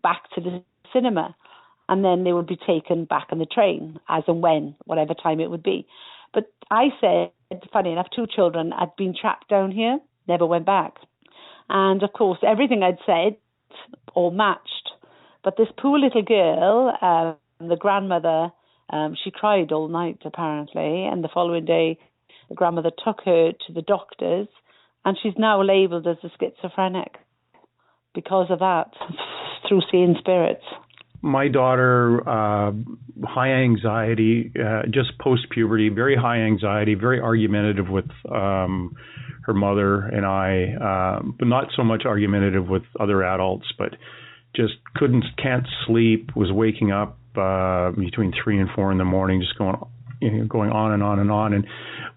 back to the cinema. And then they would be taken back on the train, as and when, whatever time it would be. But I said, funny enough, 2 children had been trapped down here, never went back. And, of course, everything I'd said all matched. But this poor little girl, the grandmother, she cried all night, apparently. And the following day, the grandmother took her to the doctors, and she's now labelled as a schizophrenic because of that, through seeing spirits. My daughter, high anxiety, just post-puberty, very high anxiety, very argumentative with her mother and I, but not so much argumentative with other adults, but just can't sleep, was waking up between 3 and 4 in the morning, just going on and on and on. And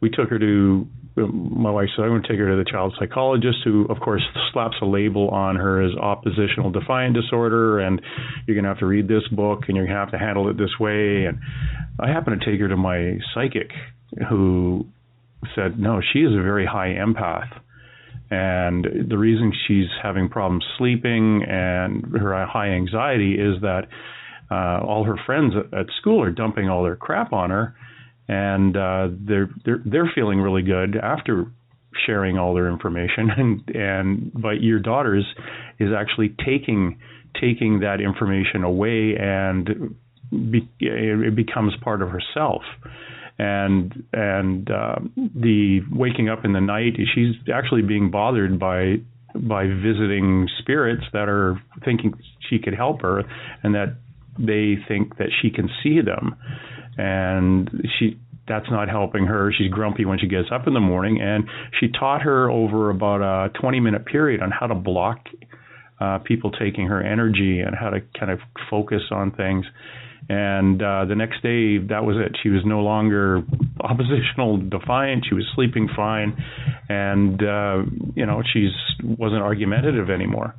we took her to my wife said, I'm going to take her to the child psychologist, who, of course, slaps a label on her as oppositional defiant disorder, and you're going to have to read this book, and you're going to have to handle it this way. And I happened to take her to my psychic, who said, no, she is a very high empath. And the reason she's having problems sleeping and her high anxiety is that all her friends at school are dumping all their crap on her, and they're feeling really good after sharing all their information. But your daughter is actually taking that information away, and it becomes part of herself. And the waking up in the night, she's actually being bothered by visiting spirits that are thinking she could help her, and that they think that she can see them. And that's not helping her. She's grumpy when she gets up in the morning, and she taught her over about a 20-minute period on how to block people taking her energy and how to kind of focus on things. And the next day, that was it. She was no longer oppositional defiant. She was sleeping fine, and she wasn't argumentative anymore.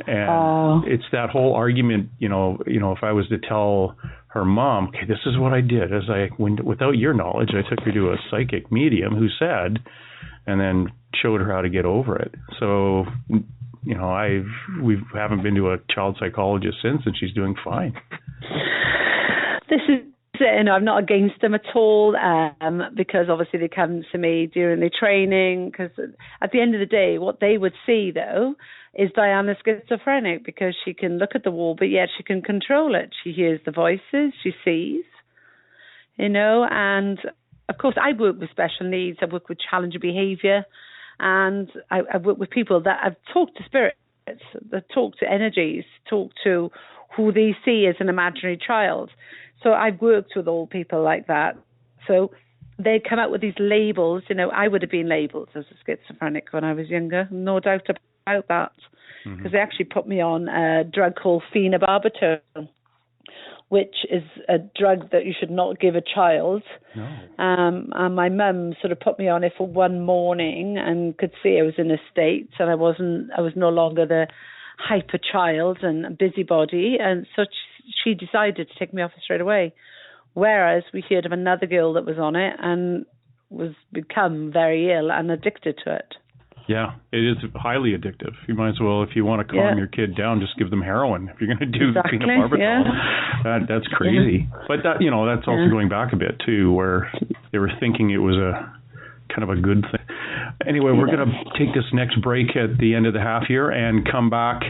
And it's that whole argument. If I was to tell her mom, okay, this is what I did, without your knowledge, I took her to a psychic medium who said, and then showed her how to get over it. So, we haven't been to a child psychologist since, and she's doing fine. This is it. I'm not against them at all, because obviously they come to me during the training, because at the end of the day, what they would see, though, is Diane is schizophrenic, because she can look at the wall, but yet she can control it. She hears the voices, she sees, and of course I work with special needs, I work with challenging behaviour, and I work with people that have talked to spirits, that talk to energies, talk to who they see as an imaginary child. So I've worked with all people like that. So they come out with these labels. I would have been labelled as a schizophrenic when I was younger, no doubt about that, because they actually put me on a drug called phenobarbital, which is a drug that you should not give a child. No. And my mum sort of put me on it for one morning and could see I was in a state, and I was no longer the hyper child and busybody, and so she decided to take me off it straight away. Whereas we heard of another girl that was on it and was become very ill and addicted to it. Yeah, it is highly addictive. You might as well, if you want to calm your kid down, just give them heroin. If you're going to do phenobarbital, that's crazy. Yeah. But that's also going back a bit too, where they were thinking it was a kind of a good thing. Anyway, we're going to take this next break at the end of the half year and come back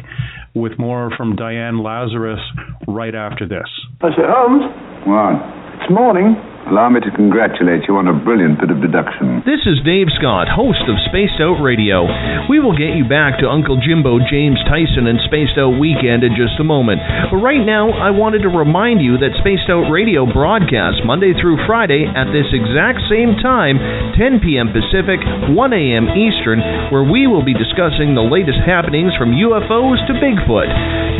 with more from Diane Lazarus right after this. I say, Holmes. What? It's morning. Allow me to congratulate you on a brilliant bit of deduction. This is Dave Scott, host of Spaced Out Radio. We will get you back to Uncle Jimbo James Tyson and Spaced Out Weekend in just a moment. But right now, I wanted to remind you that Spaced Out Radio broadcasts Monday through Friday at this exact same time, 10 p.m. Pacific, 1 a.m. Eastern, where we will be discussing the latest happenings from UFOs to Bigfoot.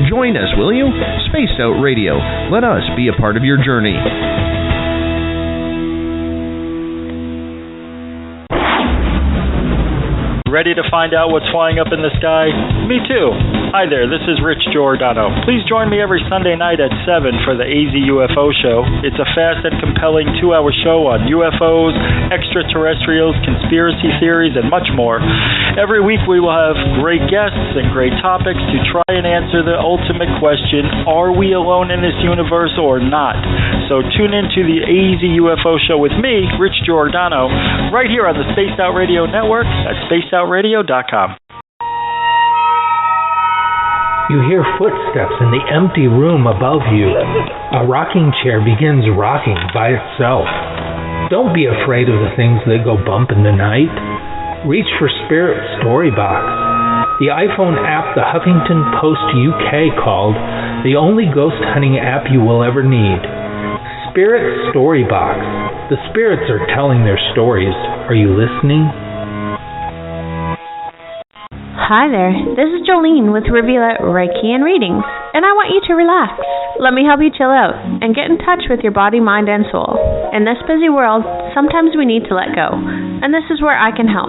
Join us, will you? Spaced Out Radio. Let us be a part of your journey. Ready to find out what's flying up in the sky? Me too. Hi there, this is Rich Giordano. Please join me every Sunday night at 7 for the AZ UFO Show. It's a fast and compelling 2-hour show on UFOs, extraterrestrials, conspiracy theories, and much more. Every week we will have great guests and great topics to try and answer the ultimate question, are we alone in this universe or not? So tune in to the AZ UFO Show with me, Rich Giordano, right here on the Spaced Out Radio Network at spacedoutradio.com. You hear footsteps in the empty room above you. A rocking chair begins rocking by itself. Don't be afraid of the things that go bump in the night. Reach for Spirit Storybox, the iPhone app the Huffington Post UK called the only ghost hunting app you will ever need. Spirit Storybox. The spirits are telling their stories. Are you listening? Hi there, this is Jolene with Rivulet Reiki and Readings, and I want you to relax. Let me help you chill out and get in touch with your body, mind, and soul. In this busy world, sometimes we need to let go, and this is where I can help.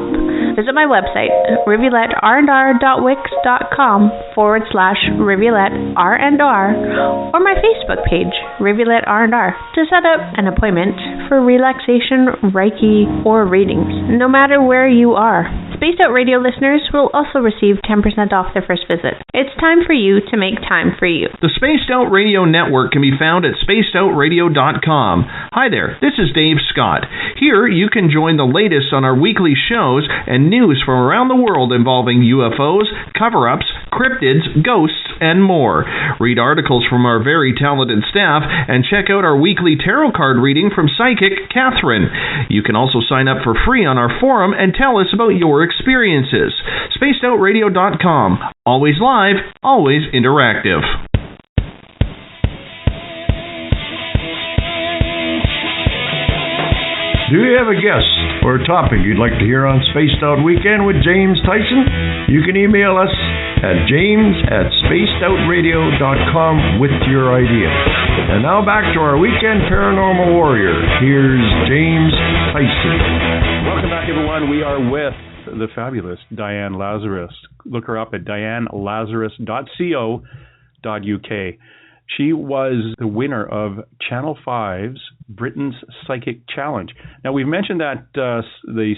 Visit my website, rivuletr.wix.com/rivuletrr&r, or my Facebook page, Rivulet R&R, to set up an appointment for relaxation, Reiki, or readings, no matter where you are. Spaced Out Radio listeners will also receive 10% off their first visit. It's time for you to make time for you. The Spaced Out Radio Network can be found at spacedoutradio.com. Hi there, this is Dave Scott. Here you can join the latest on our weekly shows and news from around the world involving UFOs, cover-ups, cryptids, ghosts, and more. Read articles from our very talented staff and check out our weekly tarot card reading from Psychic Catherine. You can also sign up for free on our forum and tell us about your experiences. SpacedOutRadio.com. Always live, always interactive. Do you have a guest or a topic you'd like to hear on Spaced Out Weekend with James Tyson? You can email us at james@spacedoutradio.com with your idea. And now back to our weekend paranormal warrior. Here's James Tyson. Welcome back, everyone. We are with the fabulous Diane Lazarus. Look her up at dianelazarus.co.uk. She was the winner of Channel 5's Britain's Psychic Challenge. Now, we've mentioned that the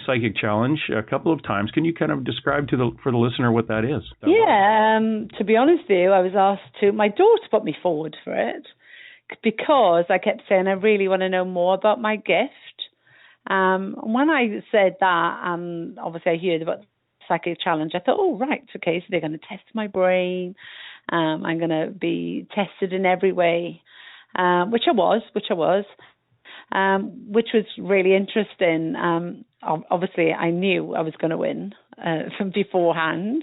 Psychic Challenge a couple of times. Can you kind of describe for the listener what that is? To be honest with you, I was asked to. My daughter put me forward for it because I kept saying I really want to know more about my gift. When I said that, obviously I heard about the Psychic Challenge, I thought, oh, right, okay, so they're going to test my brain. I'm going to be tested in every way, which I was, which was really interesting. Obviously, I knew I was going to win from beforehand.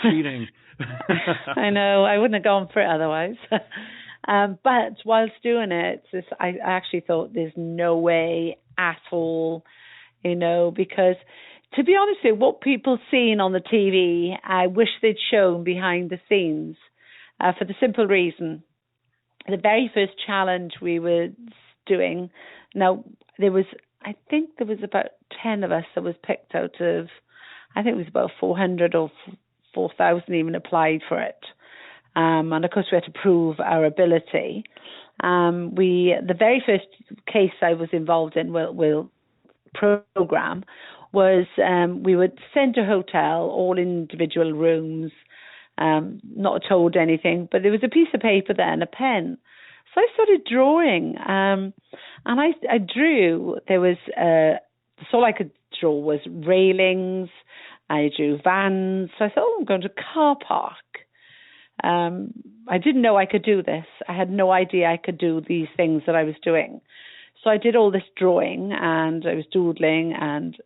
Cheating. I know, I wouldn't have gone for it otherwise. But whilst doing it, I actually thought there's no way at all, because to be honest with you, what people seen on the TV, I wish they'd shown behind the scenes, for the simple reason. The very first challenge we were doing, now I think there was about 10 of us that was picked out of, I think it was about 400 or 4,000 even applied for it. And of course we had to prove our ability. The very first case I was involved in, program, was we were sent to a hotel, all individual rooms, not told anything, but there was a piece of paper there and a pen. So I started drawing, and I drew. There was all I could draw was railings. I drew vans. So I thought, I'm going to a car park. I didn't know I could do this. I had no idea I could do these things that I was doing. So I did all this drawing and I was doodling, and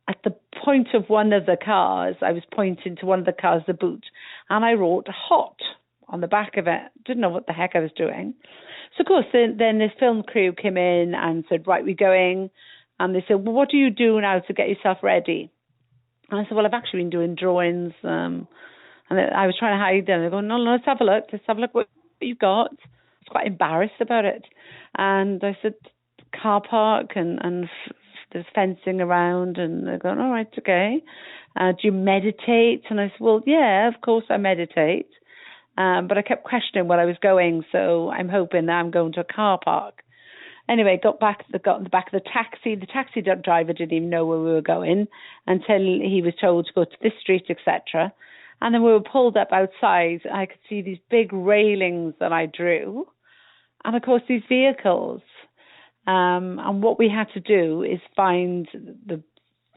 at the point of one of the cars, I was pointing to one of the cars, the boot, and I wrote hot on the back of it. Didn't know what the heck I was doing. So of course then this film crew came in and said, right, we're going. And they said, well, what do you do now to get yourself ready? And I said, well, I've actually been doing drawings. And I was trying to hide them. They go, no, let's have a look. Let's have a look what you've got. I was quite embarrassed about it. And I said, car park and there's fencing around. And they're going, all right, okay. Do you meditate? And I said, well, yeah, of course I meditate. But I kept questioning where I was going. So I'm hoping that I'm going to a car park. Anyway, got in the back of the taxi. The taxi driver didn't even know where we were going until he was told to go to this street, etc. And then we were pulled up outside. I could see these big railings that I drew. And, of course, these vehicles. And what we had to do is find the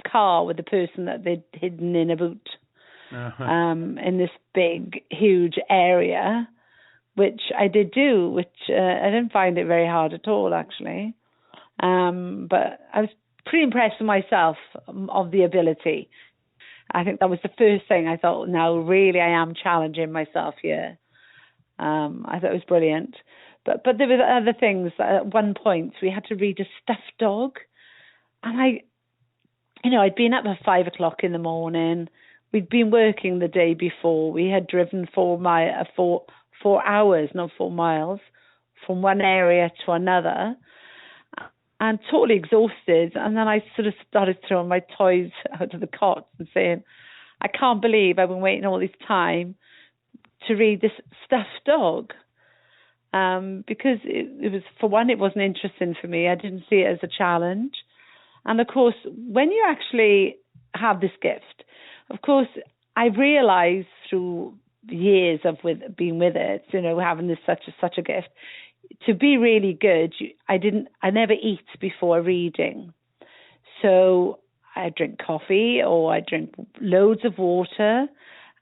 car with the person that they'd hidden in a boot in this big, huge area, which I did do, which I didn't find it very hard at all, actually. But I was pretty impressed with myself of the ability. I think that was the first thing I thought, now really I am challenging myself here. I thought it was brilliant. But there were other things. At one point, we had to read a stuffed dog. And I'd been up at 5 o'clock in the morning. We'd been working the day before. We had driven 4 hours, not 4 miles, from one area to another. and totally exhausted. And then I sort of started throwing my toys out of the cot and saying, I can't believe I've been waiting all this time to read this stuffed dog. Because it was, for one, it wasn't interesting for me. I didn't see it as a challenge. And of course, when you actually have this gift, of course, I realized through years of being with it, having this such a gift, to be really good, I never eat before reading. So I drink coffee or I drink loads of water.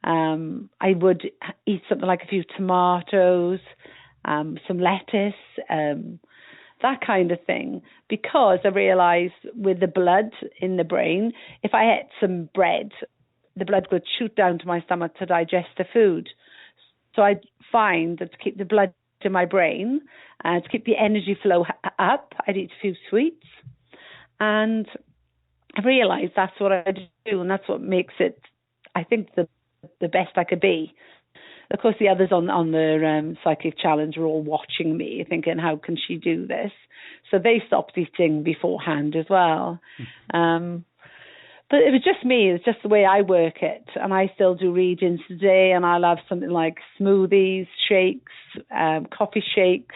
I would eat something like a few tomatoes, some lettuce, that kind of thing, because I realized with the blood in the brain, if I ate some bread, the blood would shoot down to my stomach to digest the food. So I find that to keep the blood in my brain, to keep the energy flow up, I'd eat a few sweets. And I realized that's what I do, and that's what makes it, I think, the best I could be. Of course, the others on the psychic challenge were all watching me, thinking, how can she do this? So they stopped eating beforehand as well. But it was just me. It's just the way I work it. And I still do readings today, and I'll have something like smoothies, shakes, coffee shakes.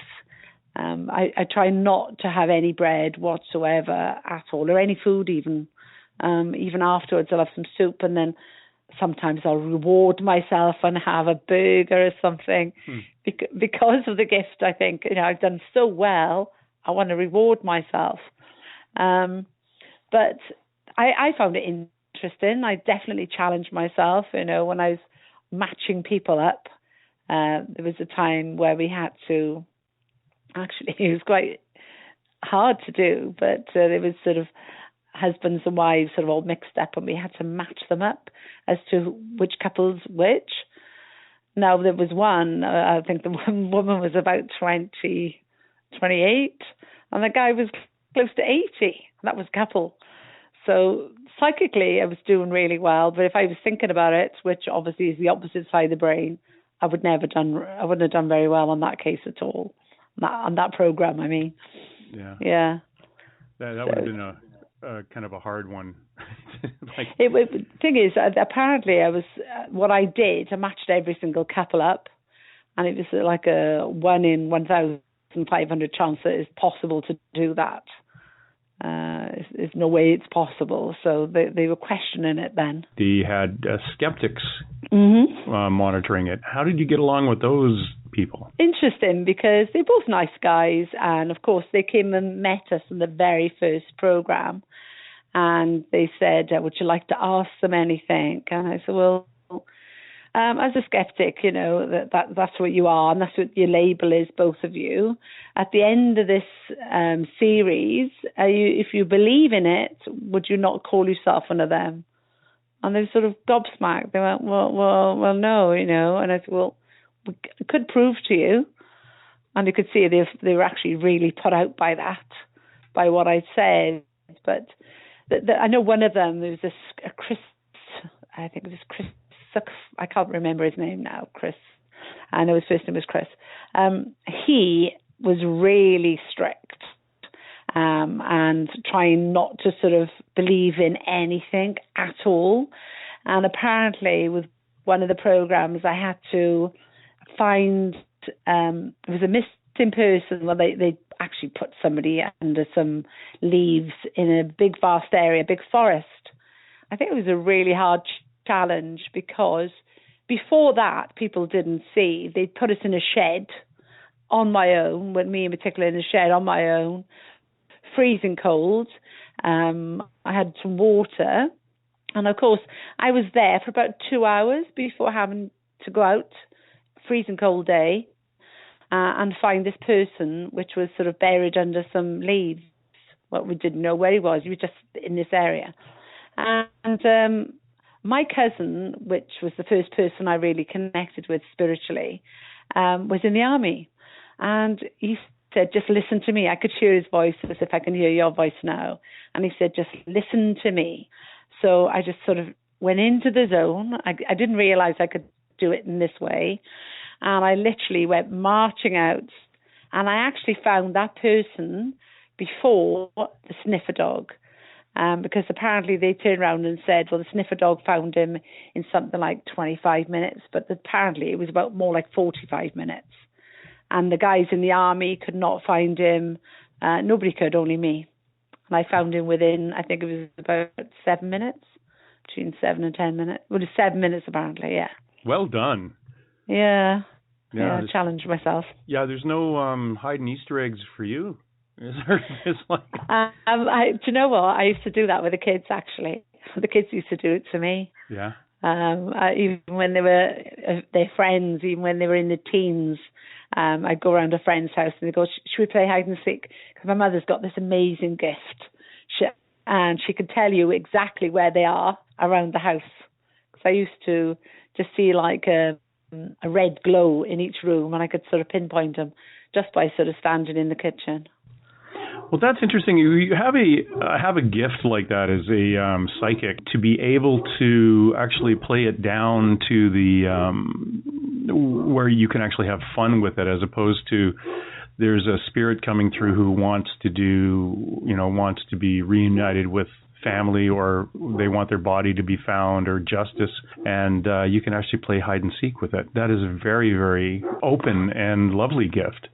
I try not to have any bread whatsoever at all, or any food even. Even afterwards, I'll have some soup, and then sometimes I'll reward myself and have a burger or something because of the gift. I think, I've done so well, I want to reward myself. But I found it interesting. I definitely challenged myself, when I was matching people up. There was a time where we had to, actually, it was quite hard to do, but there was sort of husbands and wives sort of all mixed up, and we had to match them up as to which couple's which. Now, there was one, I think the woman was about 28, and the guy was close to 80. That was couple. So psychically, I was doing really well, but if I was thinking about it, which obviously is the opposite side of the brain, I wouldn't have done very well on that case at all. On that program, I mean. Yeah. That would have been a kind of a hard one. The thing is, apparently, what I did, I matched every single couple up, and it was like a 1 in 1,500 chance that it's possible to do that. There's no way it's possible. So they were questioning it then. They had skeptics monitoring it. How did you get along with those people? Interesting, because they're both nice guys, and of course they came and met us in the very first program, and they said, would you like to ask them anything? And I said, well, as a skeptic, that's what you are, and that's what your label is, both of you. At the end of this series, if you believe in it, would you not call yourself one of them? And they were sort of gobsmacked. They went, well, no, And I said, well, we could prove to you. And you could see they were actually really put out by that, by what I said. But I know one of them, there was Chris, I think it was Chris, I can't remember his name now, Chris. I know his first name was Chris. He was really strict and trying not to sort of believe in anything at all. And apparently with one of the programs, I had to find, it was a missing person. Well, they actually put somebody under some leaves in a big, vast area, big forest. I think it was a really hard challenge, because before that, people didn't see. They'd put us in a shed on my own, with me in particular in a shed on my own, freezing cold. I had some water. And of course, I was there for about 2 hours before having to go out, freezing cold day, and find this person, which was sort of buried under some leaves. Well, we didn't know where he was. He was just in this area. And my cousin, which was the first person I really connected with spiritually, was in the army. And he said, just listen to me. I could hear his voice as if I can hear your voice now. And he said, just listen to me. So I just sort of went into the zone. I didn't realize I could do it in this way. And I literally went marching out. And I actually found that person before the sniffer dog. Because apparently they turned around and said, well, the sniffer dog found him in something like 25 minutes, but apparently it was about more like 45 minutes. And the guys in the army could not find him. Nobody could, only me. And I found him within, I think it was about 7 minutes, between 7 and 10 minutes. Well, it was 7 minutes apparently, yeah. Well done. Yeah, challenged myself. Yeah, there's no hiding Easter eggs for you. Is there? It's like... do you know what? I used to do that with the kids, actually. The kids used to do it to me. Yeah. Even when they were their friends, even when they were in the teens, I'd go around a friend's house and they'd go, should we play hide and seek? Because my mother's got this amazing gift. And she could tell you exactly where they are around the house. Because I used to just see like a red glow in each room, and I could sort of pinpoint them just by sort of standing in the kitchen. Well, that's interesting. You have a gift like that as a psychic, to be able to actually play it down to the where you can actually have fun with it, as opposed to there's a spirit coming through who wants to be reunited with family, or they want their body to be found, or justice, and you can actually play hide and seek with it. That is a very, very open and lovely gift.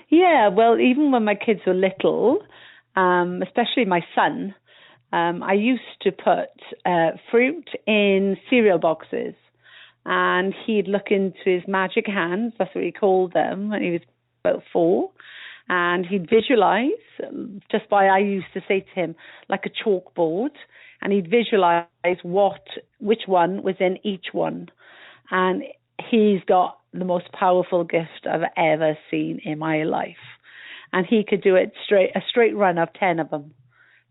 Yeah, well, even when my kids were little, especially my son, I used to put fruit in cereal boxes, and he'd look into his magic hands, that's what he called them, when he was about 4, and he'd visualize, just by, I used to say to him, like a chalkboard, and he'd visualize which one was in each one, and he's got the most powerful gift I've ever seen in my life. And he could do it a straight run of 10 of them,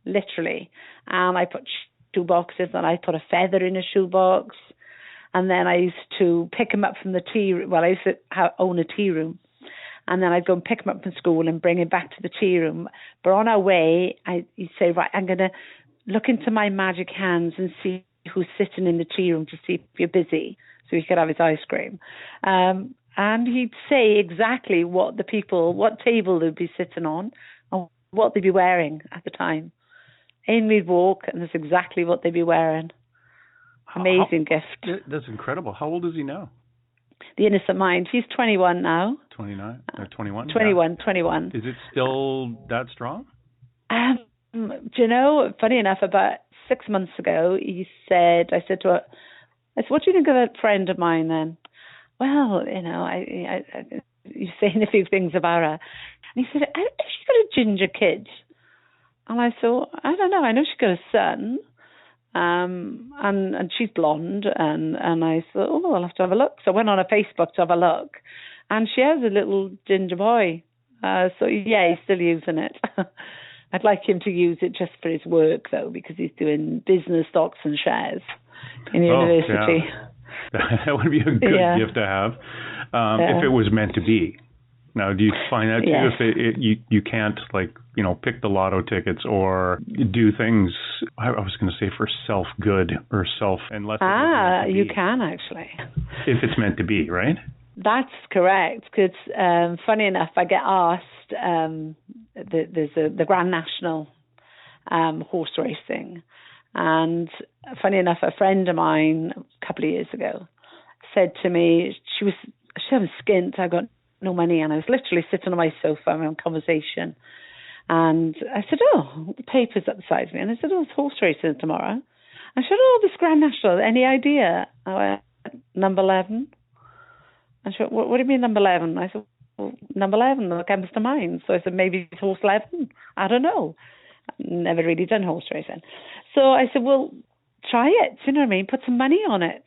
literally. And I put shoe boxes, and I put a feather in a shoebox. And then I used to pick him up from the tea room. Well, I used to own a tea room. And then I'd go and pick him up from school and bring him back to the tea room. But on our way, he'd say, right, I'm going to look into my magic hands and see who's sitting in the tea room to see if you're busy, so he could have his ice cream. And he'd say exactly what table they'd be sitting on, or what they'd be wearing at the time. In we'd walk, and that's exactly what they'd be wearing. Amazing gift. That's incredible. How old is he now? The innocent mind. He's 21 now. 29 or 21? 21, yeah. 21. Is it still that strong? Do you know, funny enough, about 6 months ago, I said to her, what do you think of that friend of mine then? Well, you're saying a few things about her. And he said, has she got a ginger kid? And I thought, I don't know, I know she's got a son, and she's blonde, and I thought, oh, I'll have to have a look. So I went on her Facebook to have a look, and she has a little ginger boy. So yeah, he's still using it. I'd like him to use it just for his work, though, because he's doing business stocks and shares in university. Yeah. That would be a good gift to have, if it was meant to be. Now, do you find that too? If you can't, pick the lotto tickets or do things, I was going to say, for self-good or unless you can actually. If it's meant to be, right? That's correct, because funny enough, I get asked, there's the Grand National horse racing, and funny enough, a friend of mine a couple of years ago said to me, she was skint, I got no money, and I was literally sitting on my sofa having a conversation, and I said, oh, the paper's up beside me, and I said, oh, it's horse racing tomorrow. I said, oh, this Grand National, any idea? I went, number 11. I said, what do you mean number 11? I said, well, number 11, that comes to mind. So I said, maybe it's horse 11. I don't know. Never really done horse racing. So I said, well, try it. You know what I mean? Put some money on it.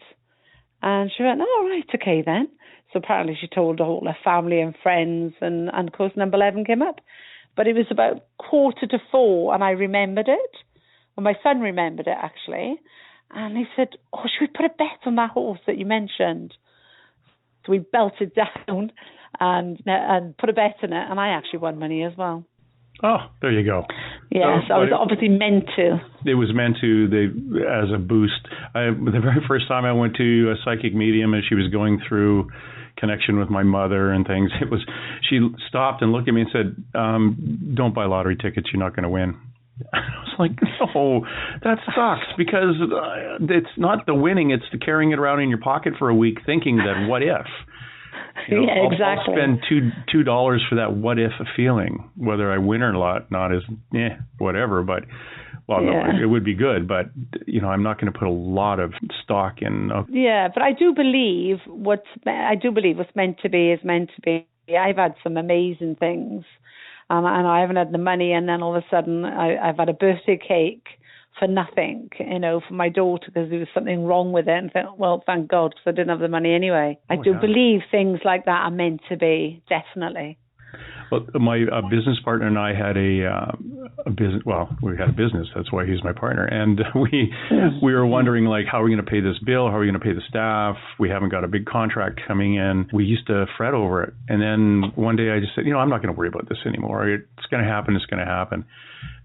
And she went, oh, right, okay then. So apparently she told all her family and friends, and of course number 11 came up. But it was about 3:45, and I remembered it. Well, my son remembered it, actually. And he said, oh, should we put a bet on that horse that you mentioned? So we belted down and put a bet in it, and I actually won money as well. Oh, there you go. Yes, I was obviously meant to. It was meant to, as a boost. The very first time I went to a psychic medium, and she was going through connection with my mother and things, she stopped and looked at me and said, "Don't buy lottery tickets. You're not going to win." I was like, "No, that sucks," because it's not the winning; it's the carrying it around in your pocket for a week, thinking that what if. Exactly. I'll spend $2 for that what if feeling. Whether I win or not is whatever. But no, it would be good. But I'm not going to put a lot of stock in. Yeah, but I do believe what's meant to be is meant to be. I've had some amazing things, and I haven't had the money, and then all of a sudden I've had a birthday cake for nothing, for my daughter, because there was something wrong with it, and thank God, because I didn't have the money anyway. I do believe things like that are meant to be, definitely. Well, my business partner and I had a business. Well, we had a business. That's why he's my partner. And we were wondering, how are we going to pay this bill? How are we going to pay the staff? We haven't got a big contract coming in. We used to fret over it. And then one day I just said, I'm not going to worry about this anymore. It's going to happen. It's going to happen.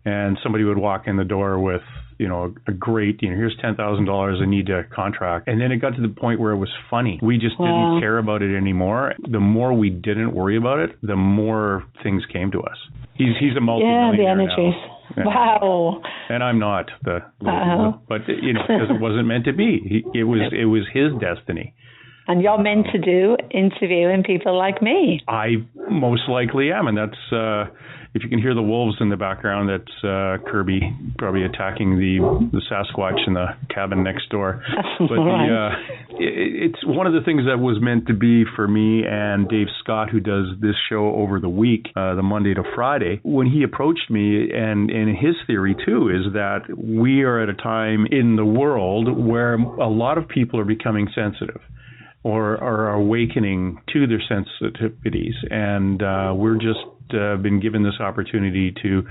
And somebody would walk in the door with, a great, here's $10,000, I need a contract. And then it got to the point where it was funny. We just didn't care about it anymore. The more we didn't worry about it, the more things came to us. He's a multi-millionaire the energies. now. Wow. And I'm not but because it wasn't meant to be. It was his destiny. And you're meant to do interviewing people like me. I most likely am, and that's if you can hear the wolves in the background, that's Kirby probably attacking the Sasquatch in the cabin next door. But it's one of the things that was meant to be for me and Dave Scott, who does this show over the week, the Monday to Friday. When he approached me, and his theory too is that we are at a time in the world where a lot of people are becoming sensitive, or are awakening to their sensitivities. And we're just been given this opportunity to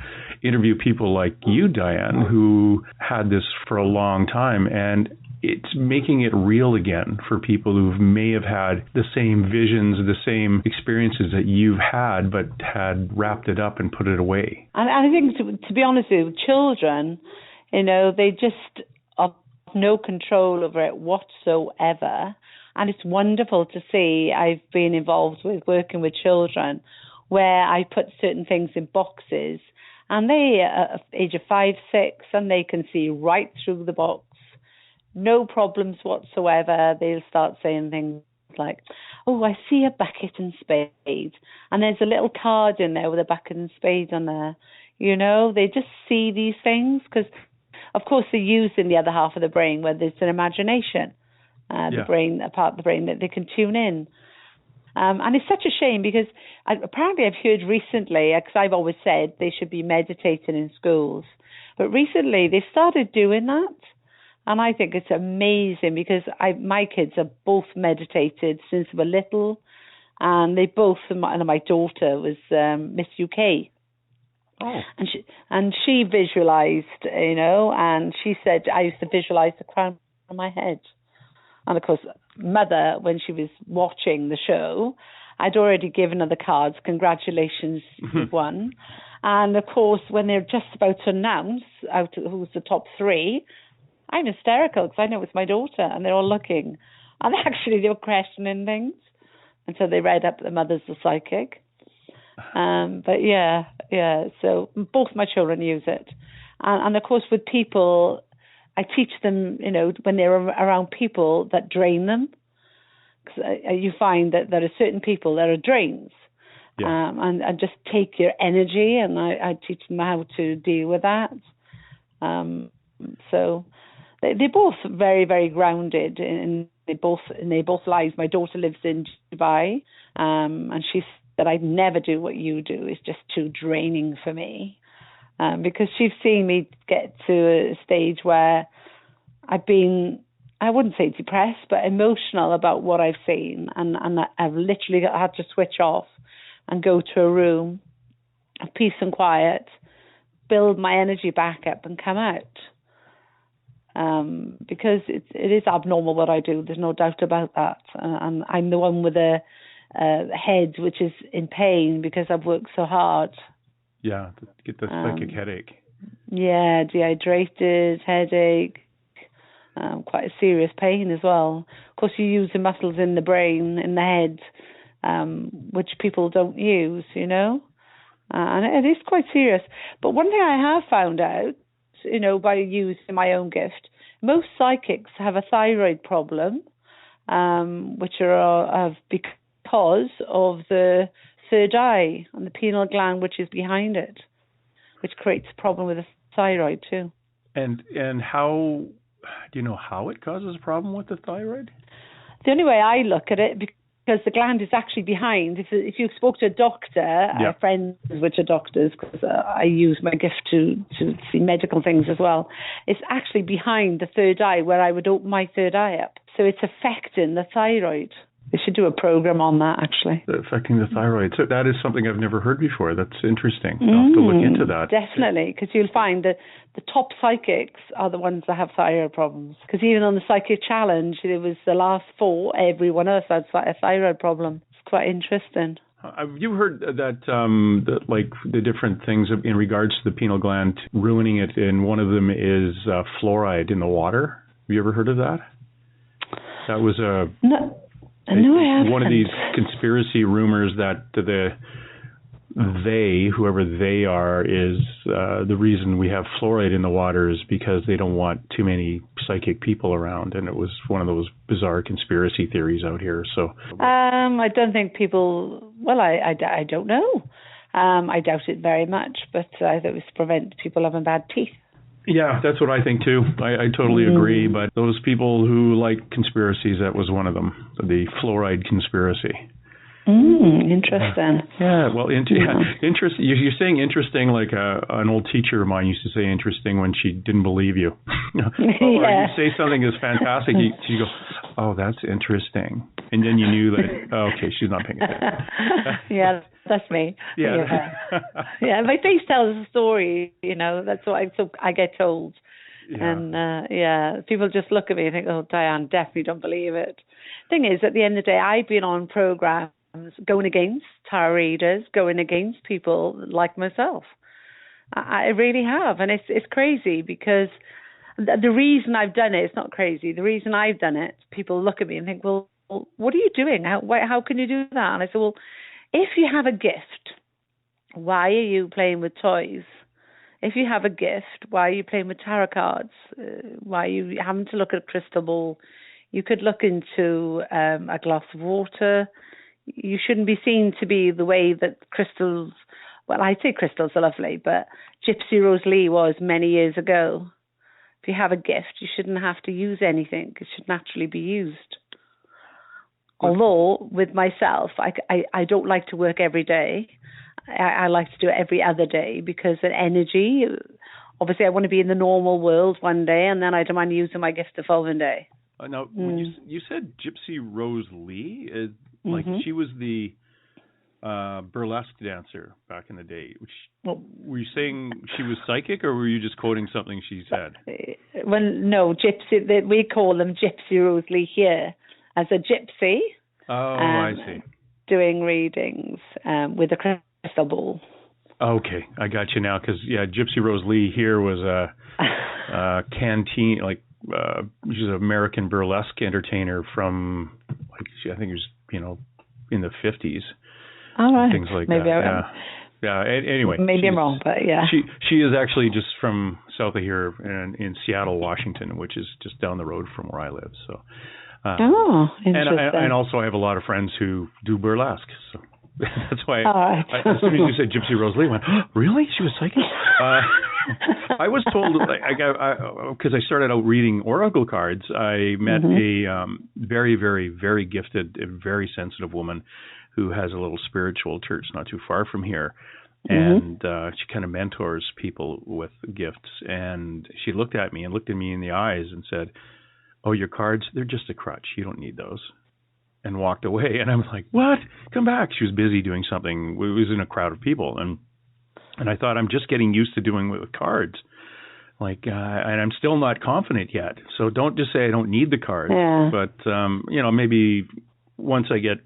interview people like you, Diane, who had this for a long time. And it's making it real again for people who may have had the same visions, the same experiences that you've had, but had wrapped it up and put it away. And I think, to be honest with you, children, they just have no control over it whatsoever. And it's wonderful to see. I've been involved with working with children where I put certain things in boxes, and they are age of 5, 6, and they can see right through the box. No problems whatsoever. They'll start saying things like, "Oh, I see a bucket and spade." And there's a little card in there with a bucket and spade on there. They just see these things because, of course, they're using the other half of the brain where there's an imagination. The brain, a part of the brain that they can tune in. And it's such a shame because apparently I've heard recently, because I've always said they should be meditating in schools, but recently they started doing that. And I think it's amazing because my kids have both meditated since they were little, and they both, and my daughter was Miss UK. Oh. And she visualized, and she said, I used to visualize the crown on my head. And of course, Mother, when she was watching the show, I'd already given her the cards. Congratulations, you've won. And of course, when they're just about to announce who's the top 3, I'm hysterical because I know it's my daughter, and they're all looking. And actually, they were questioning things until they read up that Mother's the psychic. But yeah. So both my children use it, and of course, with people, I teach them, when they're around people that drain them. Cause you find that there are certain people that are drains, and just take your energy, and I teach them how to deal with that. So they're both very, very grounded in both lives. My daughter lives in Dubai, and she said, "I'd never do what you do. It's just too draining for me." Because she's seen me get to a stage where I've been, I wouldn't say depressed, but emotional about what I've seen. And I've literally had to switch off and go to a room of peace and quiet, build my energy back up and come out. Because it is abnormal what I do. There's no doubt about that. And I'm the one with a head which is in pain because I've worked so hard. Yeah, to get the psychic headache. Yeah, dehydrated, headache, quite a serious pain as well. Of course, you use the muscles in the brain, in the head, which people don't use, and it is quite serious. But one thing I have found out, by using my own gift, most psychics have a thyroid problem, which are because of the third eye and the pineal gland, which is behind it, which creates a problem with the thyroid too. And how do you know how it causes a problem with the thyroid? The only way I look at it, because the gland is actually behind. If you spoke to a doctor, I have friends which are doctors, because I use my gift to see medical things as well. It's actually behind the third eye, where I would open my third eye up. So it's affecting the thyroid. They should do a program on that, actually. Affecting the thyroid. So that is something I've never heard before. That's interesting. I'll have to look into that. Definitely, because you'll find that the top psychics are the ones that have thyroid problems. Because even on the Psychic Challenge, it was the last 4, every one of us had a thyroid problem. It's quite interesting. Have you heard that, the different things in regards to the pineal gland ruining it, and one of them is fluoride in the water? Have you ever heard of that? That was a... No, I haven't. One of these conspiracy rumors that whoever they are, is the reason we have fluoride in the water is because they don't want too many psychic people around, and it was one of those bizarre conspiracy theories out here. So I don't think people. Well, I don't know. I doubt it very much, but I think it was to prevent people having bad teeth. Yeah, that's what I think too. I totally agree. But those people who like conspiracies, that was one of them, the fluoride conspiracy. Interesting. Yeah, well, interesting. You're saying interesting, like an old teacher of mine used to say interesting when she didn't believe you. Or you say something is fantastic, you go, oh, that's interesting. And then you knew that, okay, she's not paying attention. Yeah, that's me. Yeah, my face tells a story, that's what I get told. Yeah. And, people just look at me and think, oh, Diane, definitely don't believe it. Thing is, at the end of the day, I've been on programs going against tarot readers, going against people like myself. I really have. And it's crazy, because the reason I've done it, it's not crazy. The reason I've done it, people look at me and think, well, what are you doing? How can you do that? And I said, well, if you have a gift, why are you playing with toys? If you have a gift, why are you playing with tarot cards? Why are you having to look at a crystal ball? You could look into a glass of water. You shouldn't be seen to be the way that crystals, well, I say crystals are lovely, but Gypsy Rose Lee was many years ago. If you have a gift, you shouldn't have to use anything. It should naturally be used. Although, with myself, I don't like to work every day. I like to do it every other day, because the energy, obviously I want to be in the normal world one day, and then I don't mind using my gift the following day. Now, when you said Gypsy Rose Lee, she was the burlesque dancer back in the day. Were you saying she was psychic, or were you just quoting something she said? Well, no, Gypsy. We call them Gypsy Rose Lee here as a gypsy. Oh, I see. Doing readings with a crystal ball. Okay, I got you now. Because Gypsy Rose Lee here was a canteen, she's an American burlesque entertainer from, I think it was, in the 50s. All right. Things like Maybe that. Anyway. Maybe I'm wrong, but yeah. She is actually just from south of here in Seattle, Washington, which is just down the road from where I live. So. Interesting. And also I have a lot of friends who do burlesque. So that's why as soon as you said Gypsy Rose Lee, I went, oh, really? She was psychic? I was told, because I started out reading oracle cards, I met a very, very, very gifted, very sensitive woman who has a little spiritual church not too far from here. And she kind of mentors people with gifts. And she looked at me in the eyes and said, oh, your cards, they're just a crutch. You don't need those. And walked away. And I was like, what? Come back. She was busy doing something. We was in a crowd of people. And I thought, I'm just getting used to doing it with cards. And I'm still not confident yet. So don't just say I don't need the cards. Yeah. But, maybe once I get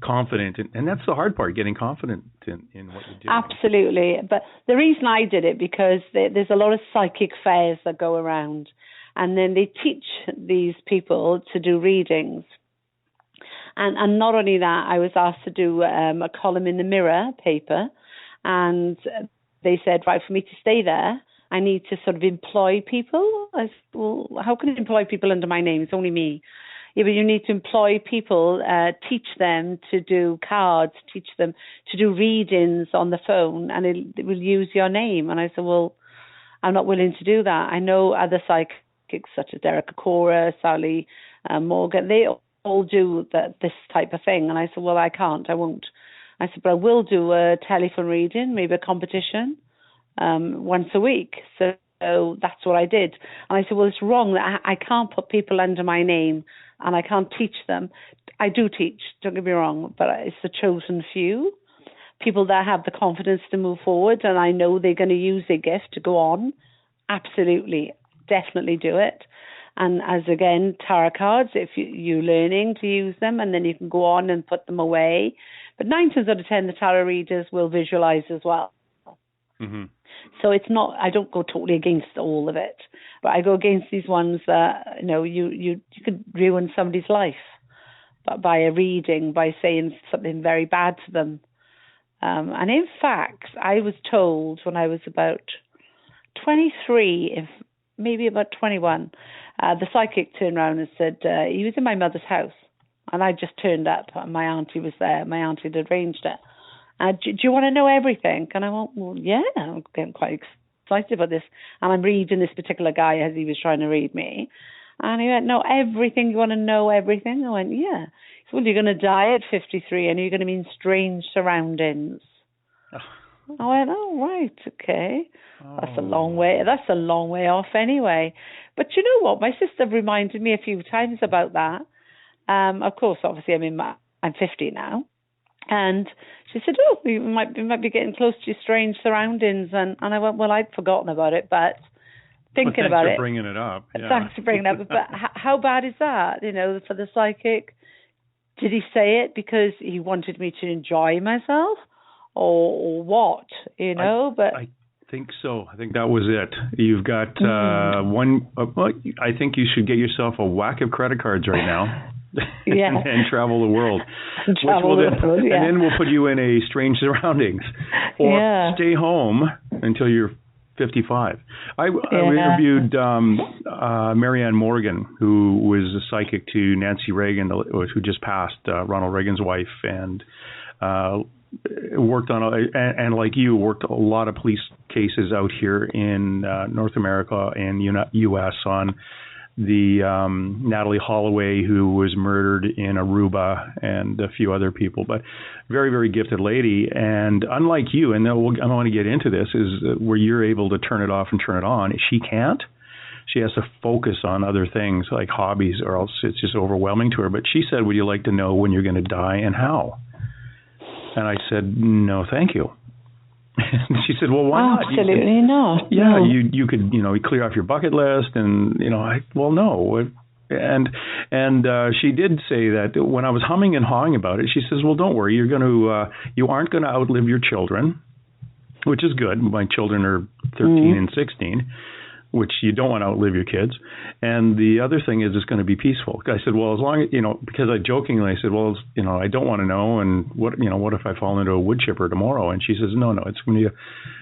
confident, and that's the hard part, getting confident in what you do. Absolutely. But the reason I did it, because there's a lot of psychic fairs that go around, and then they teach these people to do readings. And not only that, I was asked to do a column in the Mirror paper, and they said, right, for me to stay there, I need to sort of employ people. I said, well, how can I employ people under my name? It's only me. Yeah, but you need to employ people, teach them to do cards, teach them to do readings on the phone, and it will use your name. And I said, well, I'm not willing to do that. I know other psychics such as Derek Akora, Sally Morgan, they all do this type of thing. And I said, well, I can't, I won't. I said, but I will do a telephone reading, maybe a competition, once a week. So that's what I did. And I said, well, it's wrong that I can't put people under my name and I can't teach them. I do teach, don't get me wrong, but it's the chosen few, people that have the confidence to move forward, and I know they're going to use their gift to go on. Absolutely, definitely do it. And as again, tarot cards, if you're learning to use them, and then you can go on and put them away. But 9 times out of 10, the tarot readers will visualize as well. Mm-hmm. So it's not, I don't go totally against all of it, but I go against these ones that, you could ruin somebody's life by a reading, by saying something very bad to them. And in fact, I was told when I was about 23, maybe about 21, the psychic turned around and said, he was in my mother's house. And I just turned up, and my auntie was there. My auntie had arranged it. Do you want to know everything? And I went, well, yeah, I'm getting quite excited about this. And I'm reading this particular guy as he was trying to read me. And he went, no, everything, you want to know everything? I went, yeah. He said, well, you're going to die at 53 and you're going to be in strange surroundings. Oh. I went, oh, right, okay. Oh. That's a long way off anyway. But you know what? My sister reminded me a few times about that. Of course, obviously, I'm 50 now. And she said, oh, you might be getting close to your strange surroundings. And I went, well, I'd forgotten about it, but thinking about it. Thanks for bringing it up. Yeah. Thanks for bringing it up. But how bad is that, for the psychic? Did he say it because he wanted me to enjoy myself or what, I think so. I think that was it. You've got I think you should get yourself a whack of credit cards right now. Yeah. and travel the world. And then we'll put you in a strange surroundings. Or stay home until you're 55. I interviewed Marianne Morgan, who was a psychic to Nancy Reagan, who just passed, Ronald Reagan's wife, and worked on, and like you, worked a lot of police cases out here in North America and U.S. on the Natalie Holloway, who was murdered in Aruba, and a few other people, but very, very gifted lady. And unlike you, and I want to get into this, is where you're able to turn it off and turn it on. She can't. She has to focus on other things like hobbies, or else it's just overwhelming to her. But she said, would you like to know when you're going to die and how? And I said, no, thank you. She said, well, why not? Absolutely not. Yeah, no. You could, clear off your bucket list, and, no. And she did say that when I was humming and hawing about it, she says, well, don't worry, you aren't going to outlive your children, which is good. My children are 13 and 16, which you don't want to outlive your kids. And the other thing is it's going to be peaceful. I said, well, as long as, because I jokingly said, well, I don't want to know. And what if I fall into a wood chipper tomorrow? And she says, no, it's going to,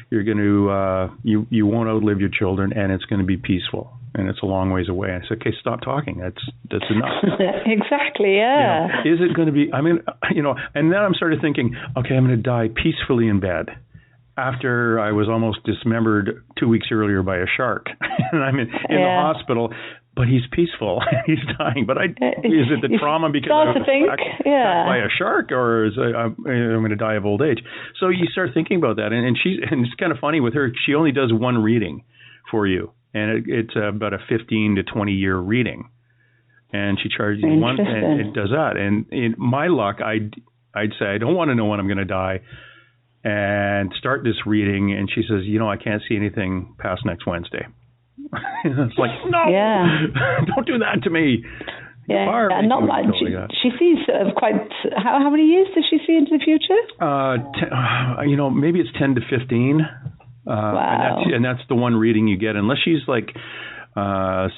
you're going to, you won't outlive your children, and it's going to be peaceful. And it's a long ways away. I said, okay, stop talking. That's enough. Exactly, yeah. Is it going to be, and then I'm started thinking, okay, I'm going to die peacefully in bed, after I was almost dismembered 2 weeks earlier by a shark. And I'm in the hospital, but he's peaceful. He's dying. But is it the trauma because I was attacked by a shark, or is I'm going to die of old age? So you start thinking about that. And it's kind of funny with her, she only does one reading for you. And it's about a 15 to 20 year reading. And she charges you one, and it does that. And in my luck, I'd say, I don't want to know when I'm going to die, and start this reading, and she says, I can't see anything past next Wednesday. It's like, no, don't do that to me. Not much. She sees quite. How many years does she see into the future? Maybe it's 10 to 15. Wow. And that's the one reading you get, unless she's like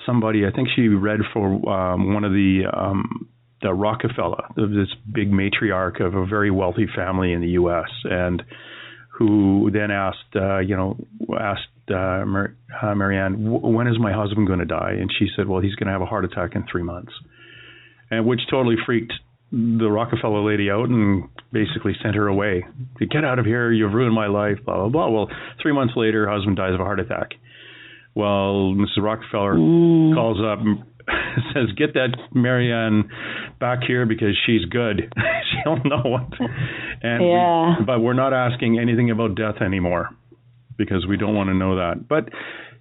somebody. I think she read for one of the Rockefeller, this big matriarch of a very wealthy family in the U.S., and who then asked Marianne, when is my husband going to die? And she said, well, he's going to have a heart attack in 3 months, and which totally freaked the Rockefeller lady out and basically sent her away. Get out of here, you've ruined my life, blah, blah, blah. Well, 3 months later, her husband dies of a heart attack. Well, Mrs. Rockefeller calls up and says, get that Marianne back here because she's good. She'll know what. But we're not asking anything about death anymore because we don't want to know that. But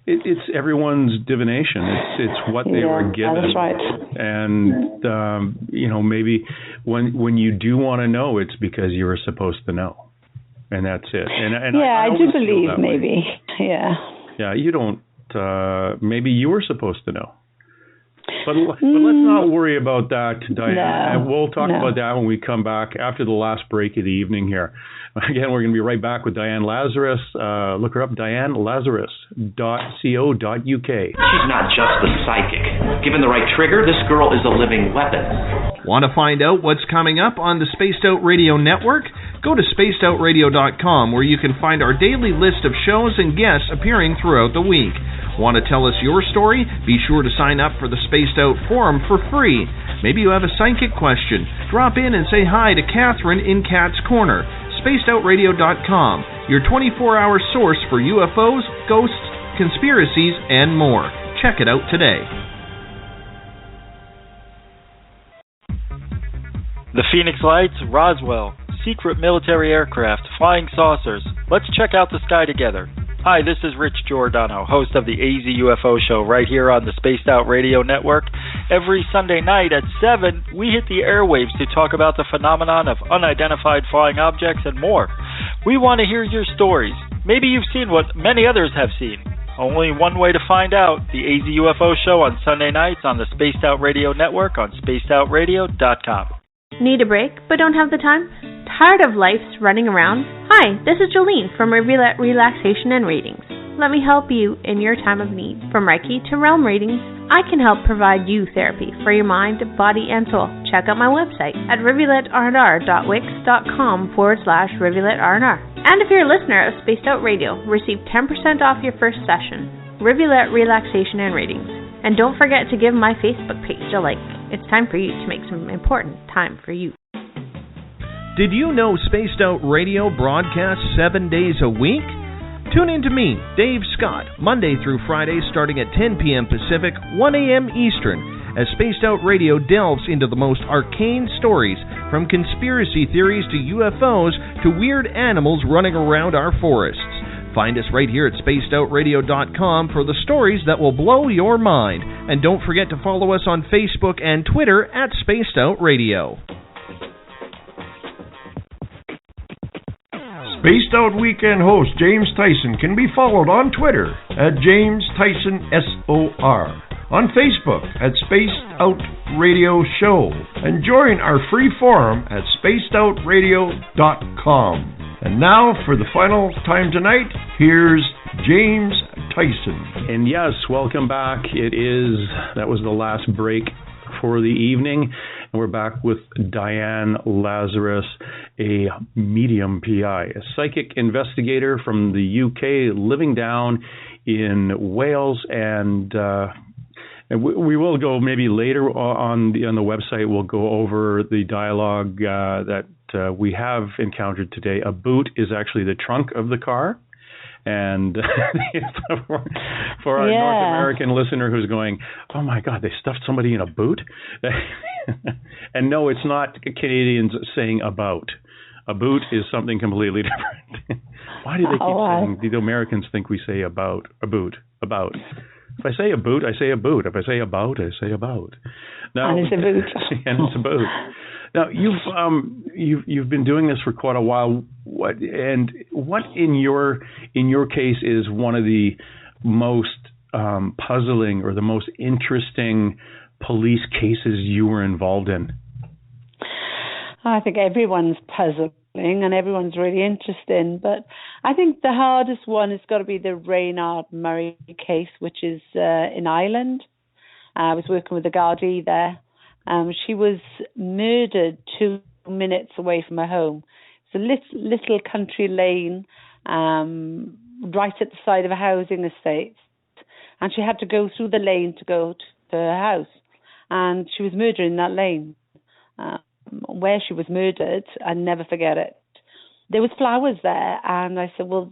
it's everyone's divination. It's what they were given. That's right. And maybe when you do want to know, it's because you were supposed to know, and that's it. And I do believe maybe. Yeah, you don't. Maybe you were supposed to know. But let's not worry about that, Diane. And we'll talk about that when we come back after the last break of the evening here. Again, we're going to be right back with Diane Lazarus. Look her up, dianelazarus.co.uk. She's not just the psychic. Given the right trigger, this girl is a living weapon. Want to find out what's coming up on the Spaced Out Radio Network? Go to spacedoutradio.com, where you can find our daily list of shows and guests appearing throughout the week. Want to tell us your story? Be sure to sign up for the Spaced Out Forum for free. Maybe you have a psychic question. Drop in and say hi to Catherine in Cat's Corner. spacedoutradio.com, your 24-hour source for UFOs, ghosts, conspiracies, and more. Check it out today. The Phoenix Lights, Roswell, secret military aircraft, flying saucers. Let's check out the sky together. Hi, this is Rich Giordano, host of the AZ UFO Show right here on the Spaced Out Radio Network. Every Sunday night at 7, we hit the airwaves to talk about the phenomenon of unidentified flying objects and more. We want to hear your stories. Maybe you've seen what many others have seen. Only one way to find out, the AZ UFO Show on Sunday nights on the Spaced Out Radio Network on spacedoutradio.com. Need a break but don't have the time? Tired of life's running around? Hi, this is Jolene from Revealed Relaxation and Readings. Let me help you in your time of need. From Reiki to realm readings, I can help provide you therapy for your mind, body, and soul. Check out my website at rivuletrr.wix.com/rivuletrr. And if you're a listener of Spaced Out Radio, receive 10% off your first session. Revealed Relaxation and Readings. And don't forget to give my Facebook page a like. It's time for you to make some important time for you. Did you know Spaced Out Radio broadcasts 7 days a week? Tune in to me, Dave Scott, Monday through Friday starting at 10 p.m. Pacific, 1 a.m. Eastern, as Spaced Out Radio delves into the most arcane stories, from conspiracy theories to UFOs to weird animals running around our forests. Find us right here at spacedoutradio.com for the stories that will blow your mind. And don't forget to follow us on Facebook and Twitter at Spaced Out Radio. Spaced Out Weekend host James Tyson can be followed on Twitter at James Tyson SOR, on Facebook at Spaced Out Radio Show, and join our free forum at spacedoutradio.com. And now, for the final time tonight, here's James Tyson. And yes, welcome back. That was the last break for the evening. And we're back with Diane Lazarus, a medium PI, a psychic investigator from the UK living down in Wales. And we will go maybe later on the website, we'll go over the dialogue that we have encountered today. A boot is actually the trunk of the car. And for our North American listener who's going, oh my God, they stuffed somebody in a boot? And no, it's not Canadians saying about. A boot is something completely different. Why do they keep saying, the Americans think we say about, a boot, about. If I say a boot, I say a boot. If I say about, I say about. Now, and it's a boot. And it's a boot. Now, you've been doing this for quite a while. What in your case is one of the most puzzling or the most interesting police cases you were involved in? I think everyone's puzzling and everyone's really interesting, but I think the hardest one has got to be the Reynard Murray case, which is in Ireland. I was working with a Gardaí there. She was murdered 2 minutes away from her home. It's a little country lane right at the side of a housing estate, and she had to go through the lane to go to her house, and she was murdered in that lane. Where she was murdered, I never forget it. There was flowers there, and I said, well,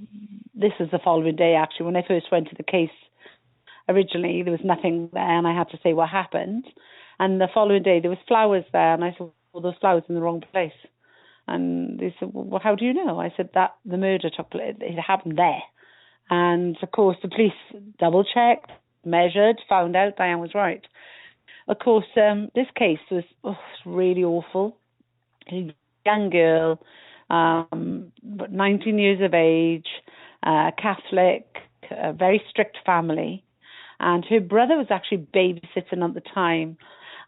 this is the following day, actually. When I first went to the case, originally, there was nothing there, and I had to say what happened. And the following day, there was flowers there, and I said, well, those flowers in the wrong place. And they said, well, how do you know? I said, that the murder took place, it happened there. And, of course, the police double-checked, measured, found out Diane was right. Of course, this case was really awful. A young girl, but 19 years of age, Catholic, a very strict family, and her brother was actually babysitting at the time.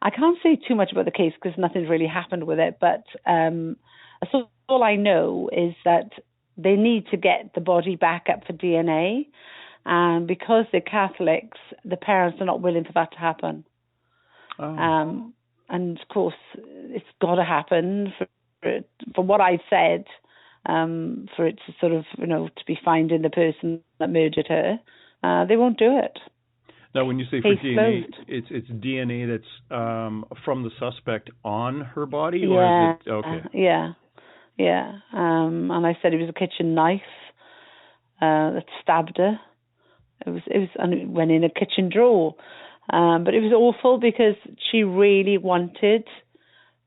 I can't say too much about the case because nothing's really happened with it, but so all I know is that they need to get the body back up for DNA, and because they're Catholics, the parents are not willing for that to happen. Oh. And of course, it's got to happen for what I've said, for it to sort of, to be finding the person that murdered her. They won't do it. Now, when you say for DNA, it's DNA that's from the suspect on her body, or is it okay? Yeah. And I said it was a kitchen knife that stabbed her. And it went in a kitchen drawer. But it was awful because she really wanted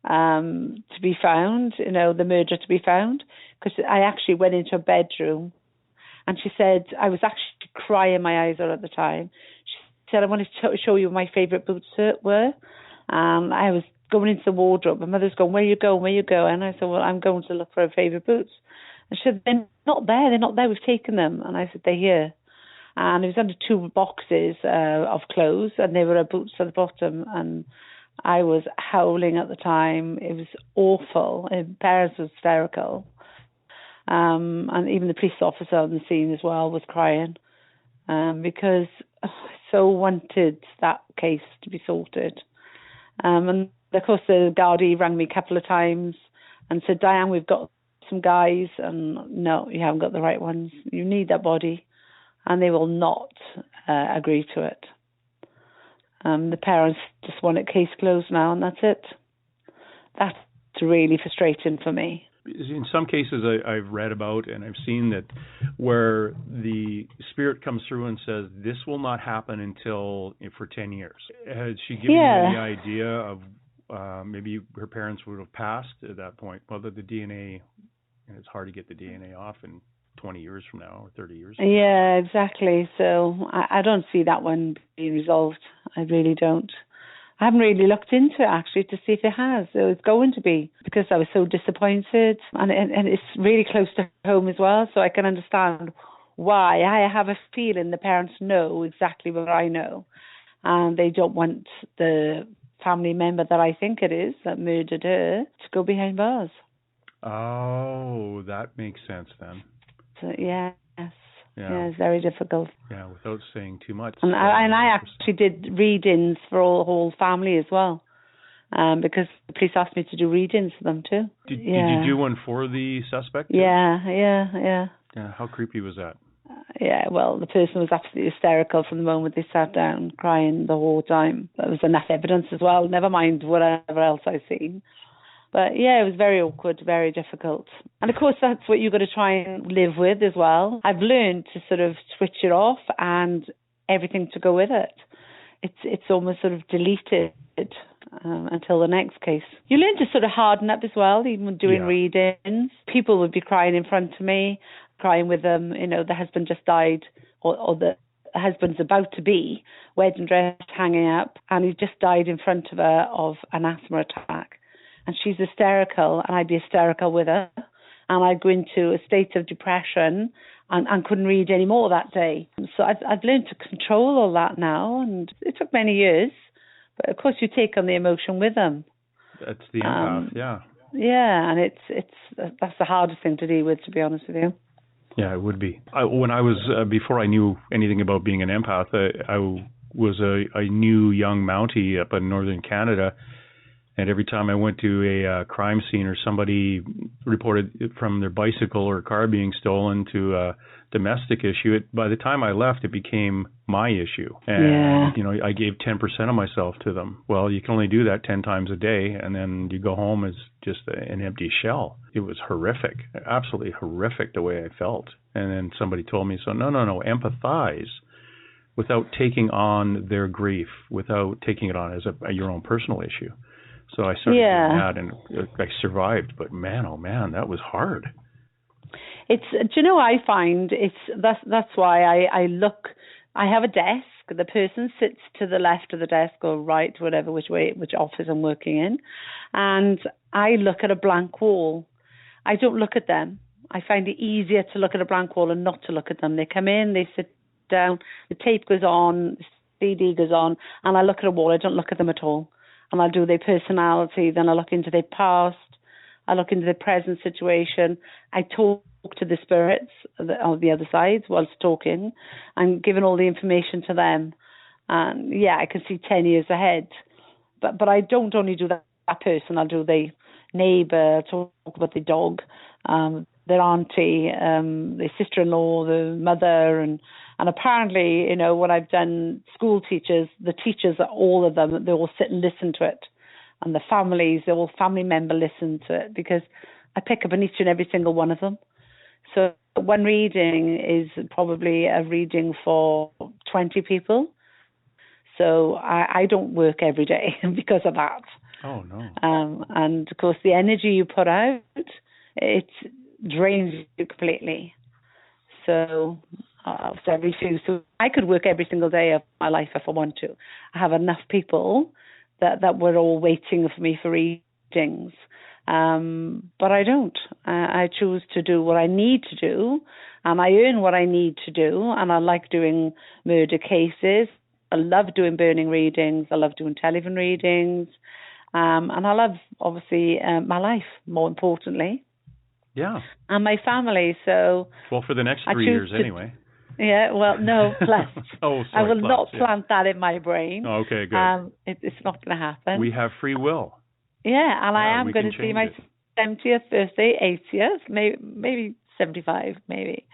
to be found, the murderer to be found. Because I actually went into her bedroom and she said, I was actually crying my eyes out at the time. She said, I wanted to show you what my favourite boots were. I was going into the wardrobe. My mother's going, where you going? And I said, well, I'm going to look for her favourite boots. And she said, they're not there. We've taken them. And I said, they're here. And it was under 2 boxes of clothes, and there were her boots at the bottom. And I was howling at the time. It was awful. Her parents were hysterical. And even the police officer on the scene as well was crying because I so wanted that case to be sorted. And of course, the Gardaí rang me a couple of times and said, Diane, we've got some guys. And no, you haven't got the right ones. You need that body. And they will not agree to it. The parents just want it case closed now, and that's it. That's really frustrating for me. In some cases I've read about and I've seen that where the spirit comes through and says, this will not happen for 10 years. Has she given you any idea of maybe her parents would have passed at that point? Well, the DNA, and it's hard to get the DNA off in 20 years from now or 30 years from now. Yeah, exactly. So I don't see that one being resolved. I really don't. I haven't really looked into it actually to see if it has. So it's going to be, because I was so disappointed, and it's really close to home as well, so I can understand why. I have a feeling the parents know exactly what I know, and they don't want the family member that I think it is that murdered her to go behind bars. Oh, that makes sense then. So, yes. Yeah, it's very difficult. Yeah, without saying too much. And I actually did readings for the whole family as well, because the police asked me to do readings for them too. Did you do one for the suspect too? Yeah. How creepy was that? Yeah, well, the person was absolutely hysterical from the moment they sat down, crying the whole time. There was enough evidence as well, never mind whatever else I've seen. But yeah, it was very awkward, very difficult. And of course, that's what you've got to try and live with as well. I've learned to sort of switch it off and everything to go with it. It's almost sort of deleted until the next case. You learn to sort of harden up as well, even doing readings. People would be crying in front of me, crying with them. The husband just died, or the husband's about to be, wedding dress hanging up, and he just died in front of her of an asthma attack. And she's hysterical, and I'd be hysterical with her. And I'd go into a state of depression, and couldn't read any more that day. So I've learned to control all that now, and it took many years. But of course, you take on the emotion with them. That's the empath, yeah. Yeah, and that's the hardest thing to deal with, to be honest with you. Yeah, it would be. When I was before I knew anything about being an empath, I was a new young Mountie up in northern Canada. And every time I went to a crime scene or somebody reported from their bicycle or car being stolen to a domestic issue, by the time I left, it became my issue. And, I gave 10% of myself to them. Well, you can only do that 10 times a day, and then you go home as just an empty shell. It was horrific, absolutely horrific the way I felt. And then somebody told me, so no, empathize without taking on their grief, without taking it on as your own personal issue. So I started doing that, and I survived. But man, oh man, that was hard. Do you know? I find that's why I look. I have a desk. The person sits to the left of the desk or right, whatever, which office I'm working in, and I look at a blank wall. I don't look at them. I find it easier to look at a blank wall and not to look at them. They come in, they sit down, the tape goes on, the CD goes on, and I look at a wall. I don't look at them at all. And I'll do their personality, then I look into their past, I look into their present situation, I talk to the spirits on the other side whilst talking, and giving all the information to them. And I can see 10 years ahead. But I don't only do that person, I'll do the neighbour, talk about the dog, their auntie, their sister-in-law, the mother, and apparently, when I've done school teachers, the teachers, all of them, they all sit and listen to it. And the families, the all family member listen to it, because I pick up on each and every single one of them. So one reading is probably a reading for 20 people. So I don't work every day because of that. Oh, no. And, of course, the energy you put out, it drains you completely. So I could work every single day of my life if I want to. I have enough people that were all waiting for me for readings. But I don't. I choose to do what I need to do, and I earn what I need to do, and I like doing murder cases. I love doing burning readings. I love doing telephone readings. And I love, obviously, my life, more importantly. Yeah. And my family, so... Well, for the next 3 years anyway. Yeah, well, no, plus. I will not plant that in my brain. Oh, okay, good. It's not going to happen. We have free will. Yeah, and I am going to see my 70th birthday, 80th, maybe 75, maybe.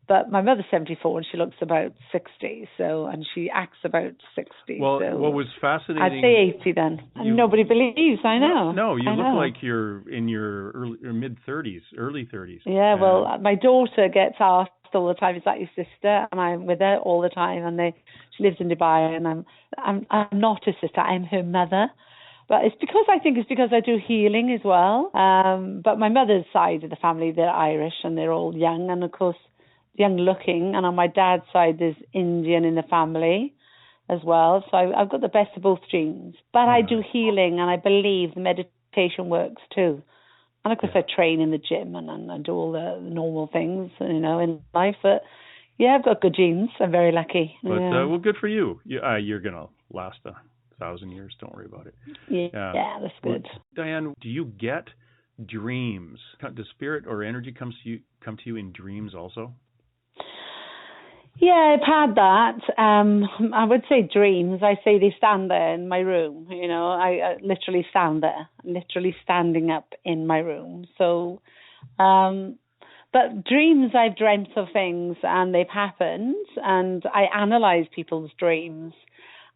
But my mother's 74 and she looks about 60, and she acts about 60. Well, what was fascinating... I'd say 80 then. And nobody believes, I know. No, you look like you're in your mid-30s, early 30s. Yeah, well, my daughter gets asked all the time, is that your sister? And I'm with her all the time, and she lives in Dubai, and I'm not her sister, I'm her mother. But it's because I do healing as well. But my mother's side of the family, they're Irish, and they're all young, and of course, young looking, and on my dad's side there's Indian in the family as well, so I've got the best of both genes. But I do healing, and I believe the meditation works too, and of course I train in the gym and I do all the normal things in life. But I've got good genes. I'm very lucky. But well, good for you. You're gonna last 1,000 years, don't worry about it. Yeah, that's good. Well, Diane, do you get dreams? Does spirit or energy come to you in dreams also? Yeah, I've had that. I would say dreams. I say they stand there in my room. I literally stand there, literally standing up in my room. So, but dreams, I've dreamt of things and they've happened, and I analyze people's dreams.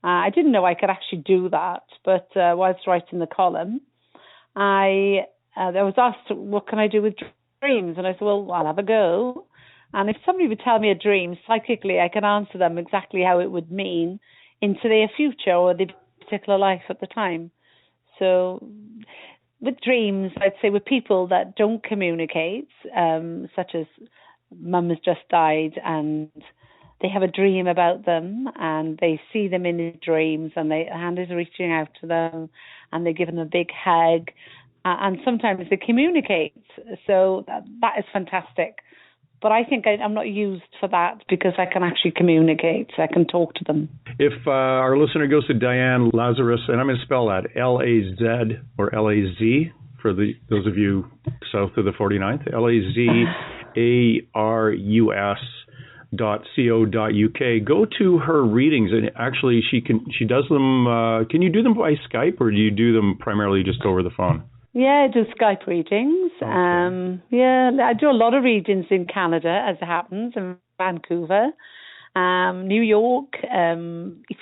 I didn't know I could actually do that, but whilst writing the column, I was asked, what can I do with dreams? And I said, well, I'll have a go. And if somebody would tell me a dream, psychically, I can answer them exactly how it would mean into their future or their particular life at the time. So with dreams, I'd say with people that don't communicate, such as mum has just died and they have a dream about them and they see them in their dreams and their hand is reaching out to them and they're giving them a big hug. And sometimes they communicate. So that is fantastic. But I think I'm not used for that because I can actually communicate. I can talk to them. If our listener goes to Diane Lazarus, and I'm going to spell that L-A-Z or L-A-Z for those of you south of the 49th, LAZARUS.co.uk. Go to her readings, and actually she does them. Can you do them by Skype, or do you do them primarily just over the phone? Yeah, I do Skype readings. Okay. I do a lot of readings in Canada, as it happens, in Vancouver, New York,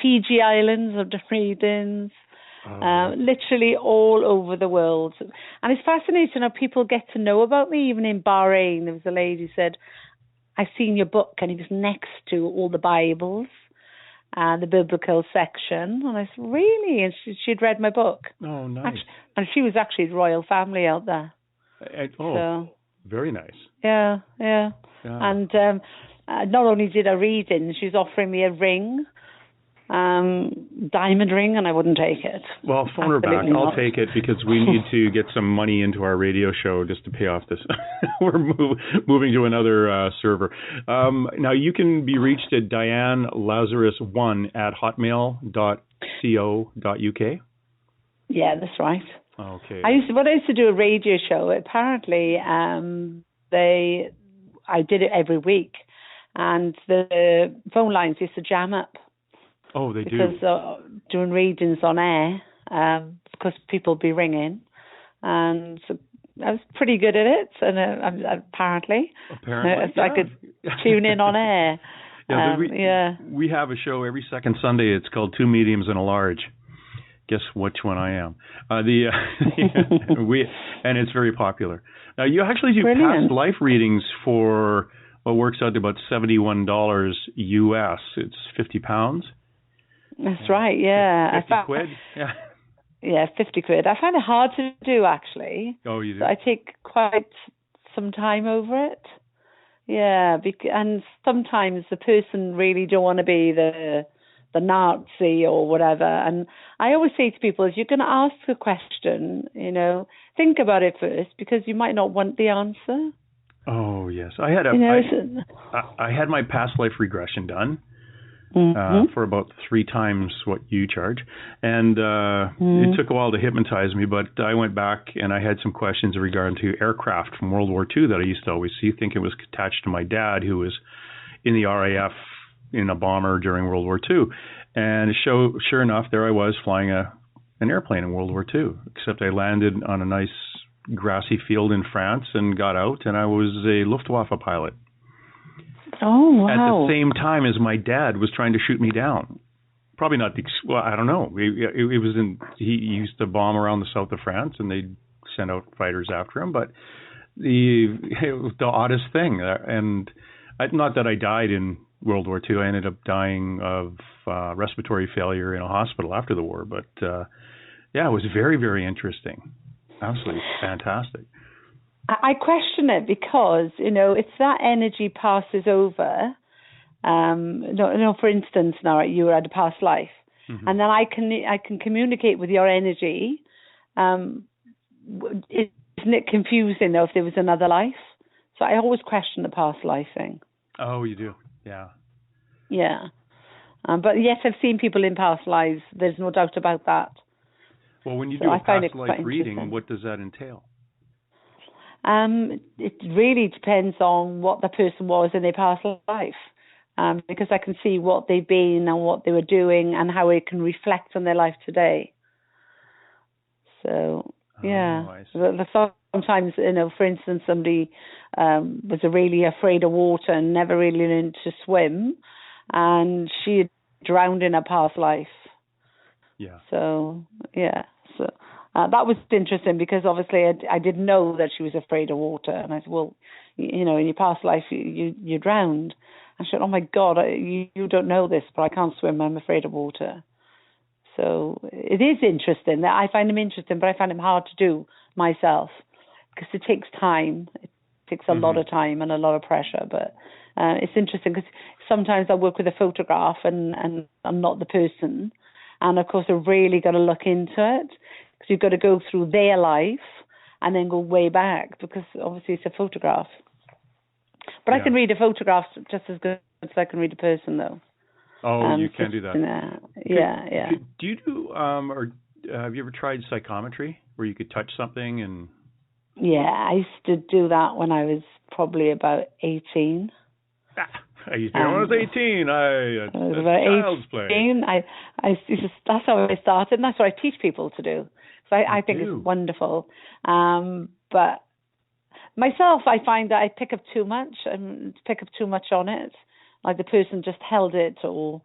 Fiji Islands, I've done readings, literally all over the world. And it's fascinating how people get to know about me, even in Bahrain. There was a lady who said, I've seen your book, and it was next to all the Bibles. The biblical section, and I said, really? And she'd read my book. Oh, nice. And she was actually the royal family out there. Very nice. Yeah. And not only did I read in, she was offering me a ring, diamond ring, and I wouldn't take it. Well, phone her back. I'll take it because we need to get some money into our radio show just to pay off this. We're moving to another server. Now, you can be reached at dianelazarus1@hotmail.co.uk. Yeah, that's right. Okay. I used to do a radio show. Apparently, I did it every week, and the phone lines used to jam up. Oh, they do. Because doing readings on air, because people be ringing, and so I was pretty good at it. And apparently, I could tune in on air. We have a show every second Sunday. It's called Two Mediums and a Large. Guess which one I am? And it's very popular. Now, you actually do past life readings for what works out to about $71 US. It's £50. That's right, yeah. 50 quid? Yeah, 50 quid. I find it hard to do, actually. Oh, you do? So I take quite some time over it. Yeah, and sometimes the person really don't want to be the Nazi or whatever. And I always say to people, if you're going to ask a question, think about it first, because you might not want the answer. Oh, yes. I had I had my past life regression done. For about 3 times what you charge. And it took a while to hypnotize me, but I went back and I had some questions regarding to aircraft from World War II that I used to always see, think it was attached to my dad, who was in the RAF in a bomber during World War II. And sure enough, there I was flying an airplane in World War II, except I landed on a nice grassy field in France and got out, and I was a Luftwaffe pilot. Oh, wow. At the same time as my dad was trying to shoot me down. Probably not I don't know. It was he used to bomb around the south of France, and they'd send out fighters after him. But it was the oddest thing. And not that I died in World War II. I ended up dying of respiratory failure in a hospital after the war. But, it was very, very interesting. Absolutely fantastic. I question it because, if that energy passes over, for instance, now you were at a past life, and then I can communicate with your energy. Isn't it confusing, though, if there was another life? So I always question the past life thing. Oh, you do? Yeah. Yeah. But yes, I've seen people in past lives. There's no doubt about that. Well, when you do a past life reading, what does that entail? It really depends on what the person was in their past life, because I can see what they've been and what they were doing and how it can reflect on their life today. So, sometimes, for instance, somebody was really afraid of water and never really learned to swim, and she had drowned in her past life. Yeah. So, that was interesting because obviously I didn't know that she was afraid of water. And I said, well, in your past life, you drowned. I said, oh, my God, you don't know this, but I can't swim. I'm afraid of water. So it is interesting. I find them interesting, but I find them hard to do myself because it takes time. It takes a lot of time and a lot of pressure. But it's interesting because sometimes I work with a photograph and I'm not the person. And, of course, I've really got to look into it. Because you've got to go through their life and then go way back because obviously it's a photograph. But I can read a photograph just as good as I can read a person, though. Oh, you can do that. Yeah. Do you do, or have you ever tried psychometry, where you could touch something and... Yeah, I used to do that when I was probably about 18. I used to when I was 18. Child's play. That's how I started, and that's what I teach people to do. So I think it's wonderful. But myself, I find that I pick up too much on it. Like the person just held it, or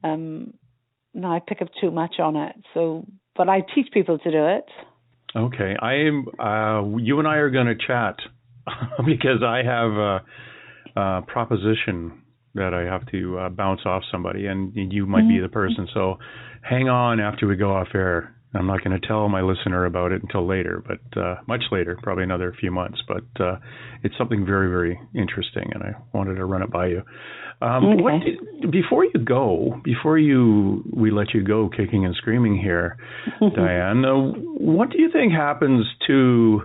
I pick up too much on it. So, but I teach people to do it. Okay, you and I are going to chat because I have a proposition that I have to bounce off somebody, and you might be the person. So hang on after we go off air. I'm not going to tell my listener about it until later, but much later, probably another few months. But it's something very, very interesting, and I wanted to run it by you. Before we let you go kicking and screaming here, Diane, what do you think happens to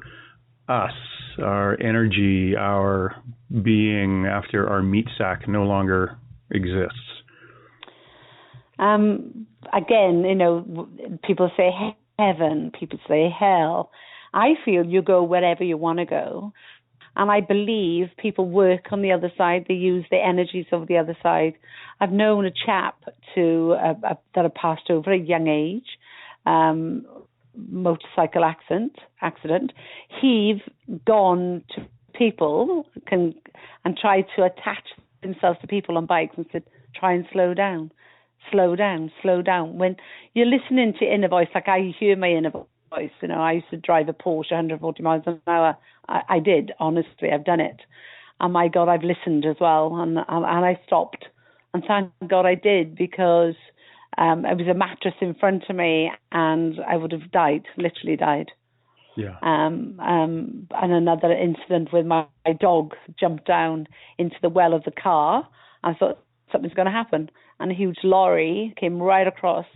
us, our energy, our being, after our meat sack no longer exists? Again, people say heaven, people say hell. I feel you go wherever you want to go. And I believe people work on the other side. They use the energies of the other side. I've known a chap that had passed over at a young age, motorcycle accident. He'd gone to people and tried to attach themselves to people on bikes and said, try and slow down. Slow down. When you're listening to inner voice, like I hear my inner voice, I used to drive a Porsche 140 miles an hour. I did, honestly, I've done it. And my God, I've listened as well. And I stopped. And thank God I did, because it was a mattress in front of me and I would have died, literally died. Yeah. And another incident with my dog jumped down into the well of the car. I thought something's going to happen. And a huge lorry came right across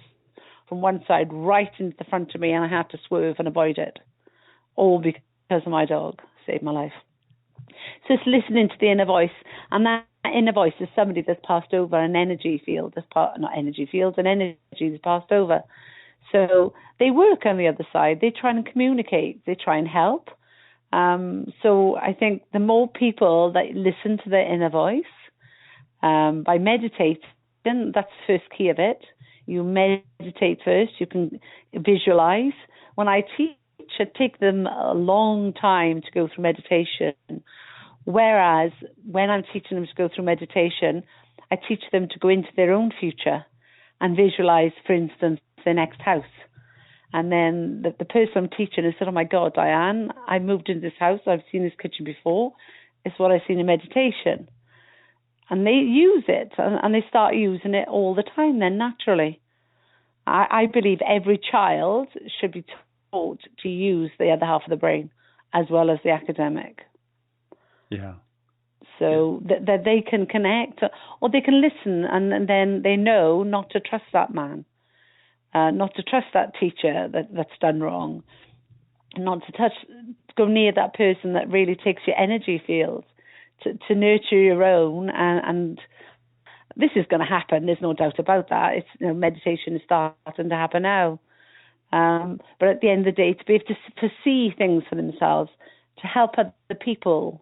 from one side right into the front of me, and I had to swerve and avoid it. All because of my dog. Saved my life. So it's listening to the inner voice, and that inner voice is somebody that's passed over an energy field, an energy that's passed over. So they work on the other side. They try and communicate. They try and help. So I think the more people that listen to their inner voice, by meditating, that's the first key of it. You meditate first. You can visualize. When I teach, it takes them a long time to go through meditation. Whereas when I'm teaching them to go through meditation, I teach them to go into their own future and visualize, for instance, their next house. And then the person I'm teaching has said, oh my God, Diane, I moved into this house. I've seen this kitchen before. It's what I've seen in meditation. And they use it, and they start using it all the time then, naturally. I believe every child should be taught to use the other half of the brain as well as the academic. Yeah. So that they can connect, or they can listen, and then they know not to trust that man, not to trust that teacher that's done wrong, not to go near that person that really takes your energy fields. To nurture your own, and this is going to happen. There's no doubt about that. It's meditation is starting to happen now. But at the end of the day, to be able to see things for themselves, to help other people,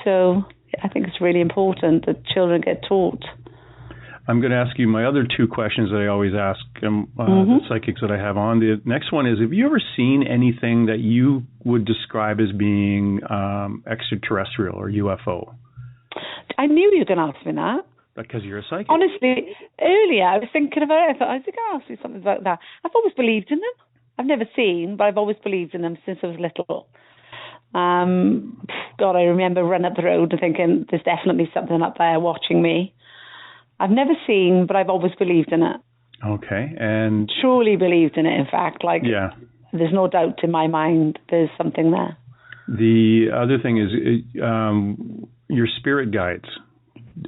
So I think it's really important that children get taught. I'm going to ask you my other two questions that I always ask the psychics that I have on. The next one is, have you ever seen anything that you would describe as being extraterrestrial or UFO? I knew you were going to ask me that. Because you're a psychic. Honestly, earlier I was thinking about it. I was going to ask you something about that. I've always believed in them. I've never seen, but I've always believed in them since I was little. God, I remember running up the road and thinking, there's definitely something up there watching me. I've never seen, but I've always believed in it. Okay, and... Truly believed in it, in fact. There's no doubt in my mind there's something there. The other thing is your spirit guides.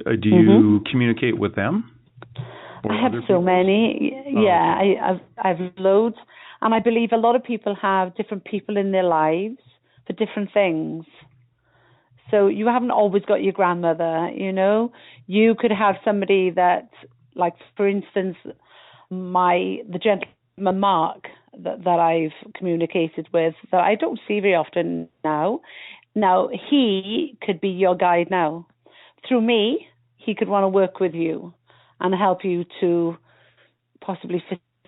Do you communicate with them? I have so many. Yeah, I've loads. And I believe a lot of people have different people in their lives for different things. So you haven't always got your grandmother, you know. You could have somebody that, like, for instance, the gentleman Mark that I've communicated with, that I don't see very often now. Now, he could be your guide now. Through me, he could want to work with you and help you to possibly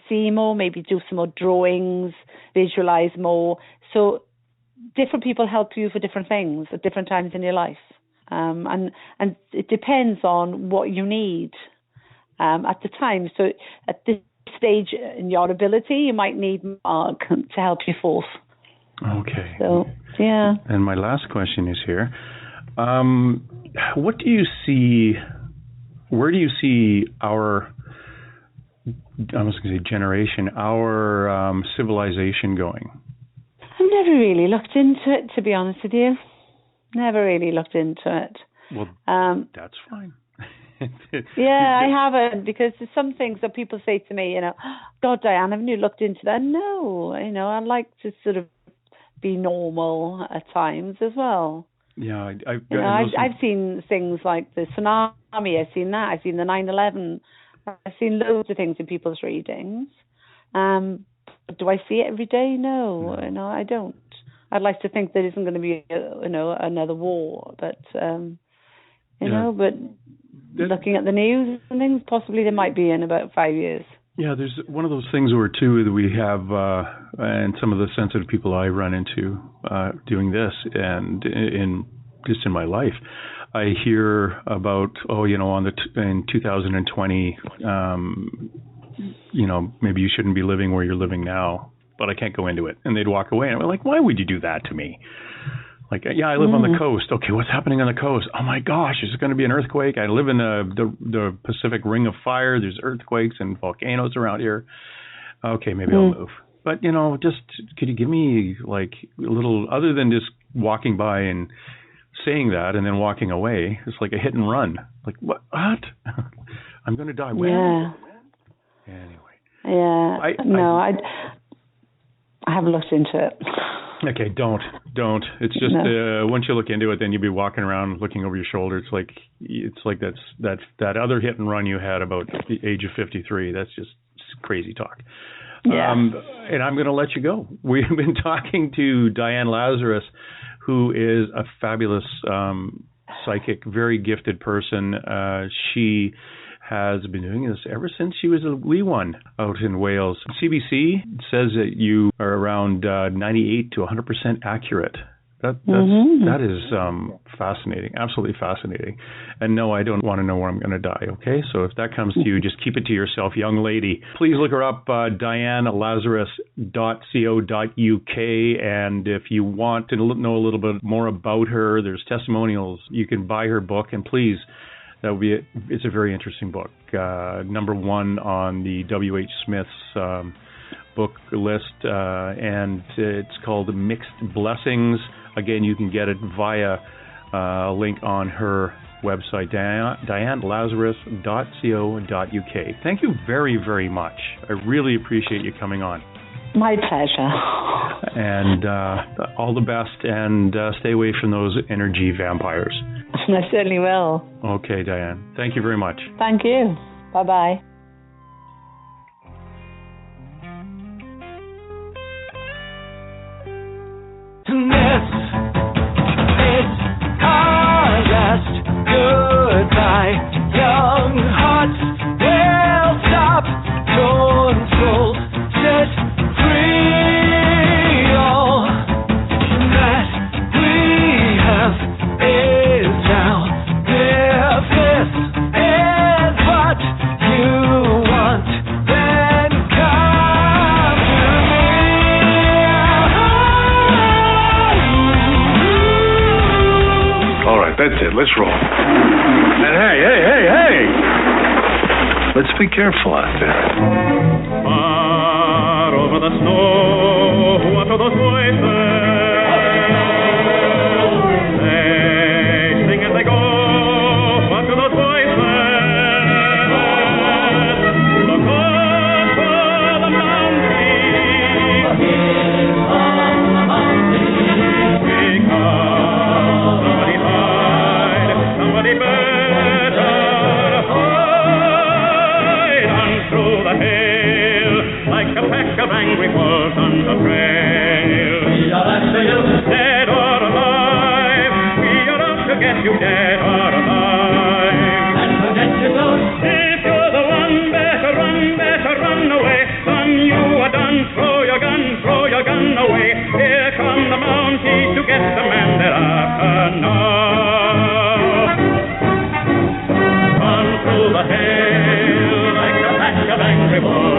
see more, maybe do some more drawings, visualize more. So different people help you for different things at different times in your life. And it depends on what you need at the time. So at this stage in your ability, you might need Mark to help you forth. Okay. So, yeah. And my last question is here. What do you see, where do you see our, I was going to say generation, our civilization going? I've never really looked into it, to be honest with you. Never really looked into it. Well, that's fine. Yeah, I haven't, because there's some things that people say to me, you know, God, Diane, haven't you looked into that? No, you know, I like to sort of be normal at times as well. Yeah, I've seen things like the tsunami. I've seen that. I've seen the 9/11. I've seen loads of things in people's readings. Do I see it every day? No, I don't. I'd like to think there isn't going to be, another war, but but looking at the news and things, possibly there might be in about 5 years. Yeah, there's one of those things where too that we have, and some of the sensitive people I run into doing this, and in my life, I hear about in 2020, maybe you shouldn't be living where you're living now, but I can't go into it, and they'd walk away, and I'm like, why would you do that to me? Like, yeah, I live on the coast. Okay, what's happening on the coast? Oh my gosh, is it going to be an earthquake? I live in the Pacific Ring of Fire. There's earthquakes and volcanoes around here. Okay, maybe I'll move. But, just could you give me like a little, other than just walking by and saying that and then walking away, it's like a hit and run. Like, what? I'm going to die. Yeah. Anyway. Yeah. I haven't looked into it. Okay, don't. It's just once you look into it, then you'll be walking around looking over your shoulder. It's like that other hit and run you had about the age of 53. That's just crazy talk. Yeah. And I'm going to let you go. We've been talking to Diane Lazarus, who is a fabulous psychic, very gifted person. She has been doing this ever since she was a wee one out in Wales. CBC says that you are around 98 to 100% accurate. That is fascinating, absolutely fascinating. And no, I don't want to know where I'm going to die, okay? So if that comes to you, just keep it to yourself, young lady. Please look her up, dianelazarus.co.uk, and if you want to know a little bit more about her, there's testimonials. You can buy her book, and please, it's a very interesting book. Number 1 on the W.H. Smith's book list, and it's called Mixed Blessings. Again, you can get it via a link on her website, dianelazarus.co.uk. Thank you very, very much. I really appreciate you coming on. My pleasure. And all the best, and stay away from those energy vampires. I certainly will. Okay, Diane. Thank you very much. Thank you. Bye-bye. It's our last goodbye. Young hearts will stop. Torn souls set free. All that we have is now. If this is what you want, then come to me. All right, that's it. Let's roll. And hey! Let's be careful out there. Far over the snow, what are those voices? They sing as they go. What are those voices? Look over the mountain. Because somebody's pack of angry wolves on the trail. We are after you, dead or alive. We are out to get you, dead or alive. And forget your ghost. If you're the one, better run away. Son, you are done. Throw your gun away. Here come the Mounties to get the man they're after now. Run through the hail like a pack of angry wolves.